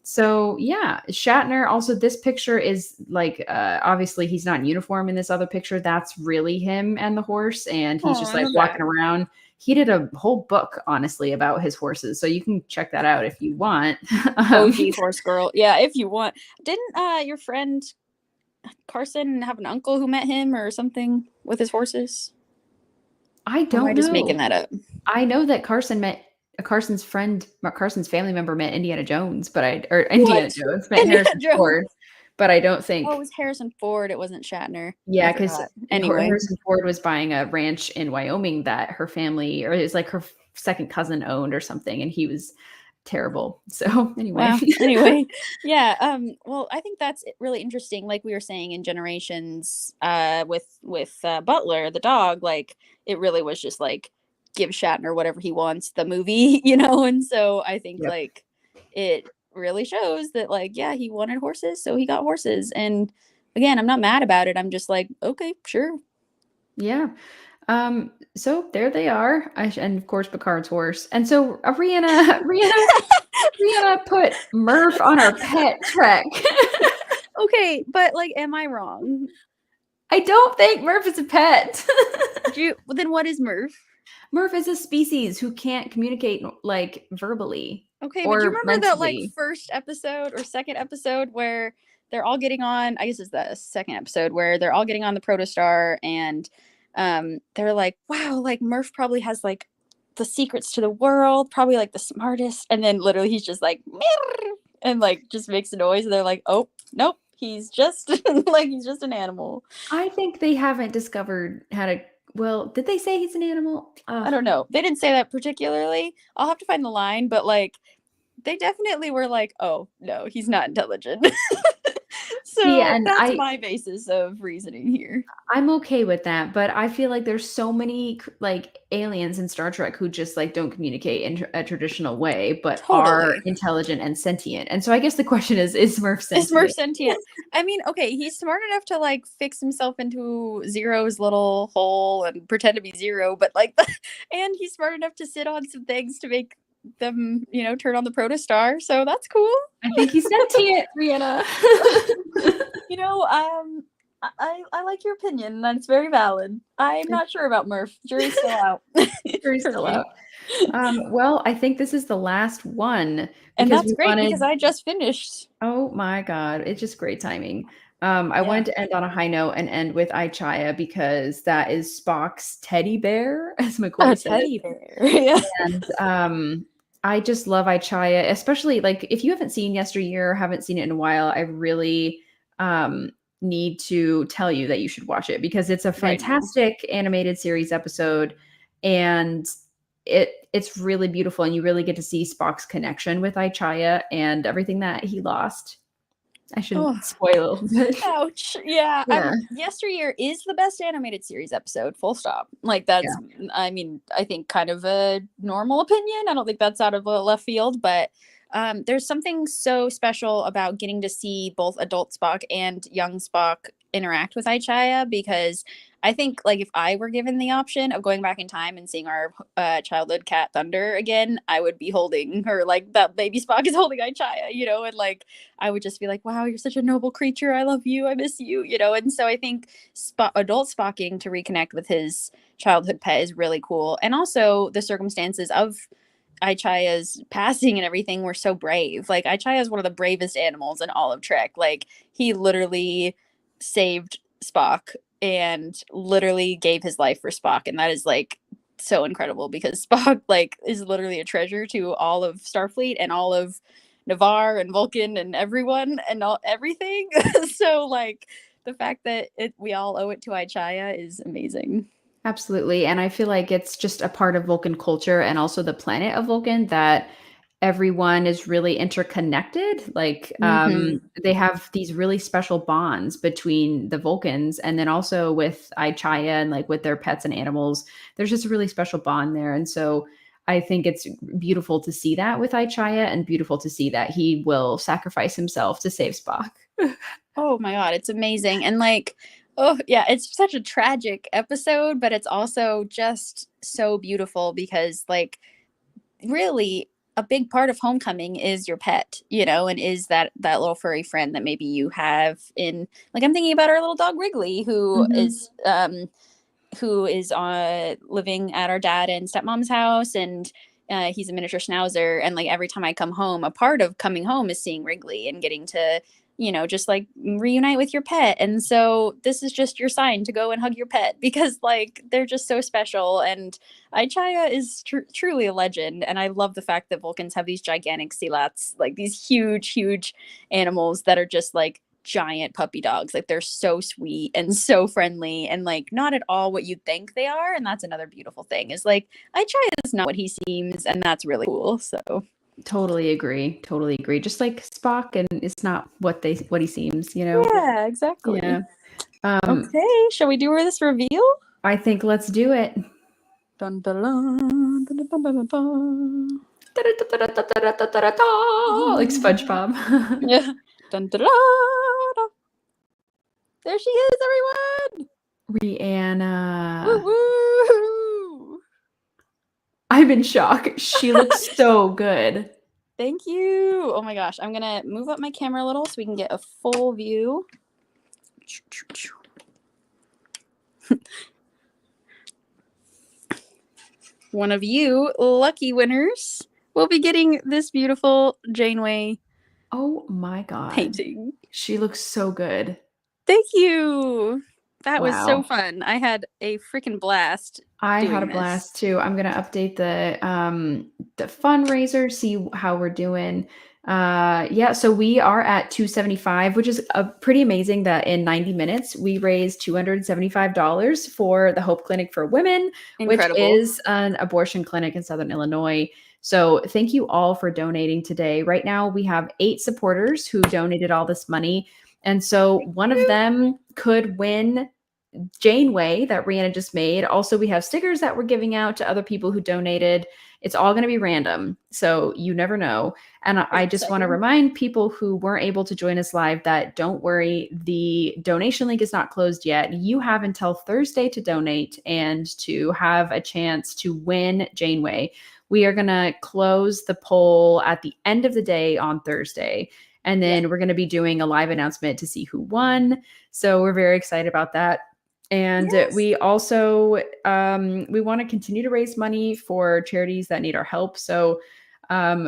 [SPEAKER 1] So yeah, Shatner also, this picture is like, obviously he's not in uniform in this other picture. That's really him and the horse. And he's just like walking around. he did a whole book, honestly, about his horses. So you can check that out if you want.
[SPEAKER 2] OG horse girl. Yeah, if you want. Didn't your friend Carson have an uncle who met him or something with his horses?
[SPEAKER 1] I
[SPEAKER 2] Or am I
[SPEAKER 1] don't
[SPEAKER 2] just making
[SPEAKER 1] know.
[SPEAKER 2] that up?
[SPEAKER 1] I know that Carson's friend, Carson's family member met Indiana Jones, or
[SPEAKER 2] What?
[SPEAKER 1] Indiana Jones met
[SPEAKER 2] Indiana
[SPEAKER 1] Harrison
[SPEAKER 2] Jones.
[SPEAKER 1] Ford, but I don't
[SPEAKER 2] Oh, it
[SPEAKER 1] think.
[SPEAKER 2] was Harrison Ford. It wasn't Shatner. I
[SPEAKER 1] Yeah, because
[SPEAKER 2] forgot. Anyway.
[SPEAKER 1] Harrison Ford was buying a ranch in Wyoming that her family, or it was like her second cousin owned or something, and he was terrible. So anyway.
[SPEAKER 2] Wow. Anyway, yeah. Well, I think that's really interesting. Like we were saying in Generations, with Butler, the dog, like it really was just like give Shatner whatever he wants, the movie, And so I think
[SPEAKER 1] Yep.
[SPEAKER 2] like it really shows that like yeah, he wanted horses, so he got horses. And again, I'm not mad about it. I'm just like okay, sure.
[SPEAKER 1] Yeah. So there they are, and of course Picard's horse. And so Rihanna put Murph on our pet trek.
[SPEAKER 2] Okay, but like, am I wrong?
[SPEAKER 1] I don't think Murph is a pet.
[SPEAKER 2] Then what is Murph?
[SPEAKER 1] Murph is a species who can't communicate like verbally
[SPEAKER 2] Okay, but do you
[SPEAKER 1] or
[SPEAKER 2] remember that like
[SPEAKER 1] mentally.
[SPEAKER 2] first episode or second episode where they're all getting on? I guess it's the second episode where they're all getting on the protostar and they're like, wow, like Murph probably has like the secrets to the world, probably like the smartest. And then literally he's just like "Meow," and like just makes a noise and they're like, oh nope, he's just like he's just an animal.
[SPEAKER 1] I think they haven't discovered how to. Well, did they say he's an animal?
[SPEAKER 2] I don't know. They didn't say that particularly. I'll have to find the line, but like they definitely were like, oh no, he's not intelligent.
[SPEAKER 1] See,
[SPEAKER 2] So
[SPEAKER 1] and
[SPEAKER 2] that's my basis of reasoning here.
[SPEAKER 1] I'm okay with that, but I feel like there's so many like aliens in Star Trek who just like don't communicate in a traditional way, but are
[SPEAKER 2] Totally.
[SPEAKER 1] intelligent and sentient. And so I guess the question is Murph
[SPEAKER 2] Is Smurf
[SPEAKER 1] sentient?
[SPEAKER 2] sentient? I mean, okay, he's smart enough to like fix himself into Zero's little hole and pretend to be Zero, but like, and he's smart enough to sit on some things to make them, turn on the protostar. So that's cool.
[SPEAKER 1] I think he's sentient, Rihanna.
[SPEAKER 2] I like your opinion. That's very valid. I'm not sure about Murph. Jury's still out.
[SPEAKER 1] Jury's still out. Well, I think this is the last one.
[SPEAKER 2] And
[SPEAKER 1] Because
[SPEAKER 2] that's great because I just finished.
[SPEAKER 1] Oh my God, it's just great timing. I wanted to end on a high note and end with Ichaya because that is Spock's teddy bear, as McCoy said.
[SPEAKER 2] Teddy bear. Yeah.
[SPEAKER 1] And I just love Ichaya, especially like if you haven't seen Yesteryear, haven't seen it in a while, I really need to tell you that you should watch it because it's a fantastic animated series episode, and it's really beautiful, and you really get to see Spock's connection with Ichaya and everything that he lost. I shouldn't spoil.
[SPEAKER 2] Ouch. Yeah. Yesteryear is the best animated series episode, full stop. Like that's, I mean, I think kind of a normal opinion. I don't think that's out of left field, but there's something so special about getting to see both adult Spock and young Spock interact with Ichaya, because I think like if I were given the option of going back in time and seeing our childhood cat Thunder again, I would be holding her like that baby Spock is holding Ichaya, and like I would just be like, wow, you're such a noble creature. I love you. I miss you, And so I think adult Spocking to reconnect with his childhood pet is really cool. And also the circumstances of Ichaya's passing and everything were so brave. Like Ichaya is one of the bravest animals in all of Trek. Like he literally saved Spock and literally gave his life for Spock, and that is like so incredible because Spock like is literally a treasure to all of Starfleet and all of Navarre and Vulcan and everyone and everything. So like the fact that we all owe it to Ichaya is amazing.
[SPEAKER 1] Absolutely. And I feel like it's just a part of Vulcan culture and also the planet of Vulcan that everyone is really interconnected. Like they have these really special bonds between the Vulcans and then also with Ichaya and like with their pets and animals. There's just a really special bond there. And so I think it's beautiful to see that with Ichaya and beautiful to see that he will sacrifice himself to save Spock.
[SPEAKER 2] Oh my God, it's amazing. And like, oh yeah, it's such a tragic episode, but it's also just so beautiful because like really a big part of homecoming is your pet, and is that little furry friend that maybe you have in, like I'm thinking about our little dog Wrigley, who is who is living at our dad and stepmom's house, and he's a miniature schnauzer. And like every time I come home, a part of coming home is seeing Wrigley and getting to, just like reunite with your pet. And so this is just your sign to go and hug your pet, because like they're just so special. And Aichaya is truly a legend. And I love the fact that Vulcans have these gigantic silats, like these huge animals that are just like giant puppy dogs. Like they're so sweet and so friendly and like not at all what you'd think they are. And that's another beautiful thing, is like Aichaya is not what he seems, and that's really cool. So
[SPEAKER 1] Totally agree. Just like Spock, and it's not what he seems,
[SPEAKER 2] yeah, exactly.
[SPEAKER 1] Yeah.
[SPEAKER 2] Okay, shall we do this reveal?
[SPEAKER 1] I think let's do it.
[SPEAKER 2] Dun, dun, dun, dun, dun, dun, dun.
[SPEAKER 1] Like SpongeBob.
[SPEAKER 2] Yeah. Dun, dun, dun, dun. There she is, everyone.
[SPEAKER 1] Rihanna.
[SPEAKER 2] Woo-woo.
[SPEAKER 1] I'm in shock. She looks so good.
[SPEAKER 2] Thank you. Oh my gosh. I'm going to move up my camera a little so we can get a full view. One of you lucky winners will be getting this beautiful Janeway.
[SPEAKER 1] Oh my God.
[SPEAKER 2] Painting.
[SPEAKER 1] She looks so good.
[SPEAKER 2] Thank you. That was so fun. I had a freaking blast.
[SPEAKER 1] I had a blast too. I'm gonna update the fundraiser, see how we're doing. So we are at 275, which is pretty amazing that in 90 minutes we raised $275 for the Hope Clinic for Women,
[SPEAKER 2] Incredible.
[SPEAKER 1] Which is an abortion clinic in Southern Illinois. So thank you all for donating today. Right now we have 8 supporters who donated all this money. And so one of them could win Janeway that Rihanna just made. Also, we have stickers that we're giving out to other people who donated. It's all going to be random, so you never know. And I just want to remind people who weren't able to join us live that don't worry, the donation link is not closed yet. You have until Thursday to donate and to have a chance to win Janeway. We are going to close the poll at the end of the day on Thursday. And then we're going to be doing a live announcement to see who won. So we're very excited about that. And we also, we want to continue to raise money for charities that need our help. So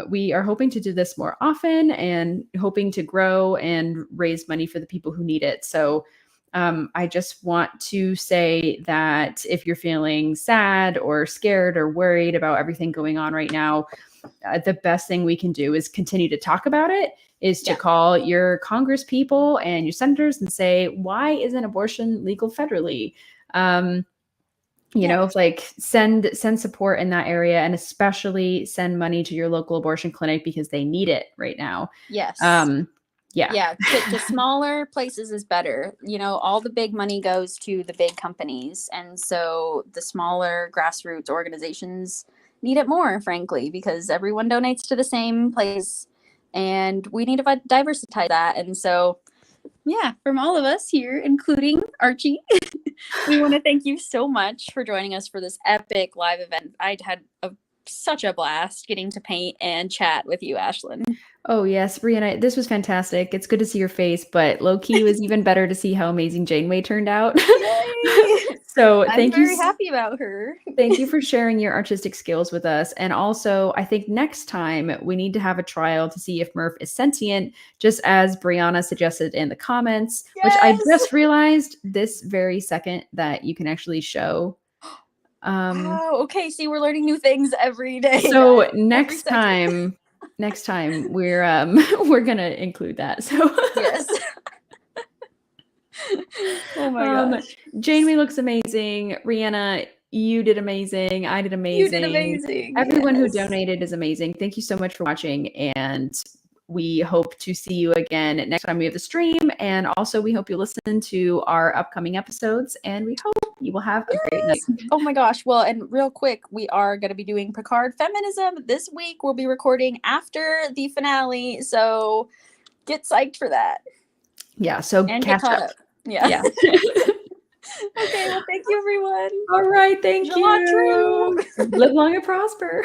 [SPEAKER 1] we are hoping to do this more often and hoping to grow and raise money for the people who need it. So I just want to say that if you're feeling sad or scared or worried about everything going on right now, the best thing we can do is continue to talk about it, is to call your Congress people and your senators and say, why isn't abortion legal federally? You know, like send support in that area, and especially send money to your local abortion clinic because they need it right now.
[SPEAKER 2] Yes. To smaller places is better. You know, all the big money goes to the big companies. And so the smaller grassroots organizations need it more, frankly, because everyone donates to the same place. And we need to diversify that. And so, from all of us here, including Archie, we want to thank you so much for joining us for this epic live event. I had such a blast getting to paint and chat with you, Ashlyn.
[SPEAKER 1] Oh, yes, Brianna, this was fantastic. It's good to see your face, but low-key was even better to see how amazing Janeway turned out. So
[SPEAKER 2] I'm very happy about her.
[SPEAKER 1] Thank you for sharing your artistic skills with us. And also, I think next time we need to have a trial to see if Murph is sentient, just as Brianna suggested in the comments, which I just realized this very second that you can actually show.
[SPEAKER 2] Wow. Okay. See, we're learning new things every day.
[SPEAKER 1] So next time we're gonna include that. So
[SPEAKER 2] yes. Oh my gosh.
[SPEAKER 1] Janeway looks amazing. Rihanna, you did amazing. I did amazing.
[SPEAKER 2] You did amazing.
[SPEAKER 1] Everyone who donated is amazing. Thank you so much for watching, and we hope to see you again next time we have the stream. And also, we hope you listen to our upcoming episodes, and we hope you will have a great night.
[SPEAKER 2] Oh my gosh. Well, and real quick, we are going to be doing Picard Feminism this week. We'll be recording after the finale, so get psyched for that.
[SPEAKER 1] Yeah, so
[SPEAKER 2] and
[SPEAKER 1] catch up.
[SPEAKER 2] Yeah. Okay, well, thank you, everyone.
[SPEAKER 1] All right, thank you. Live long and prosper.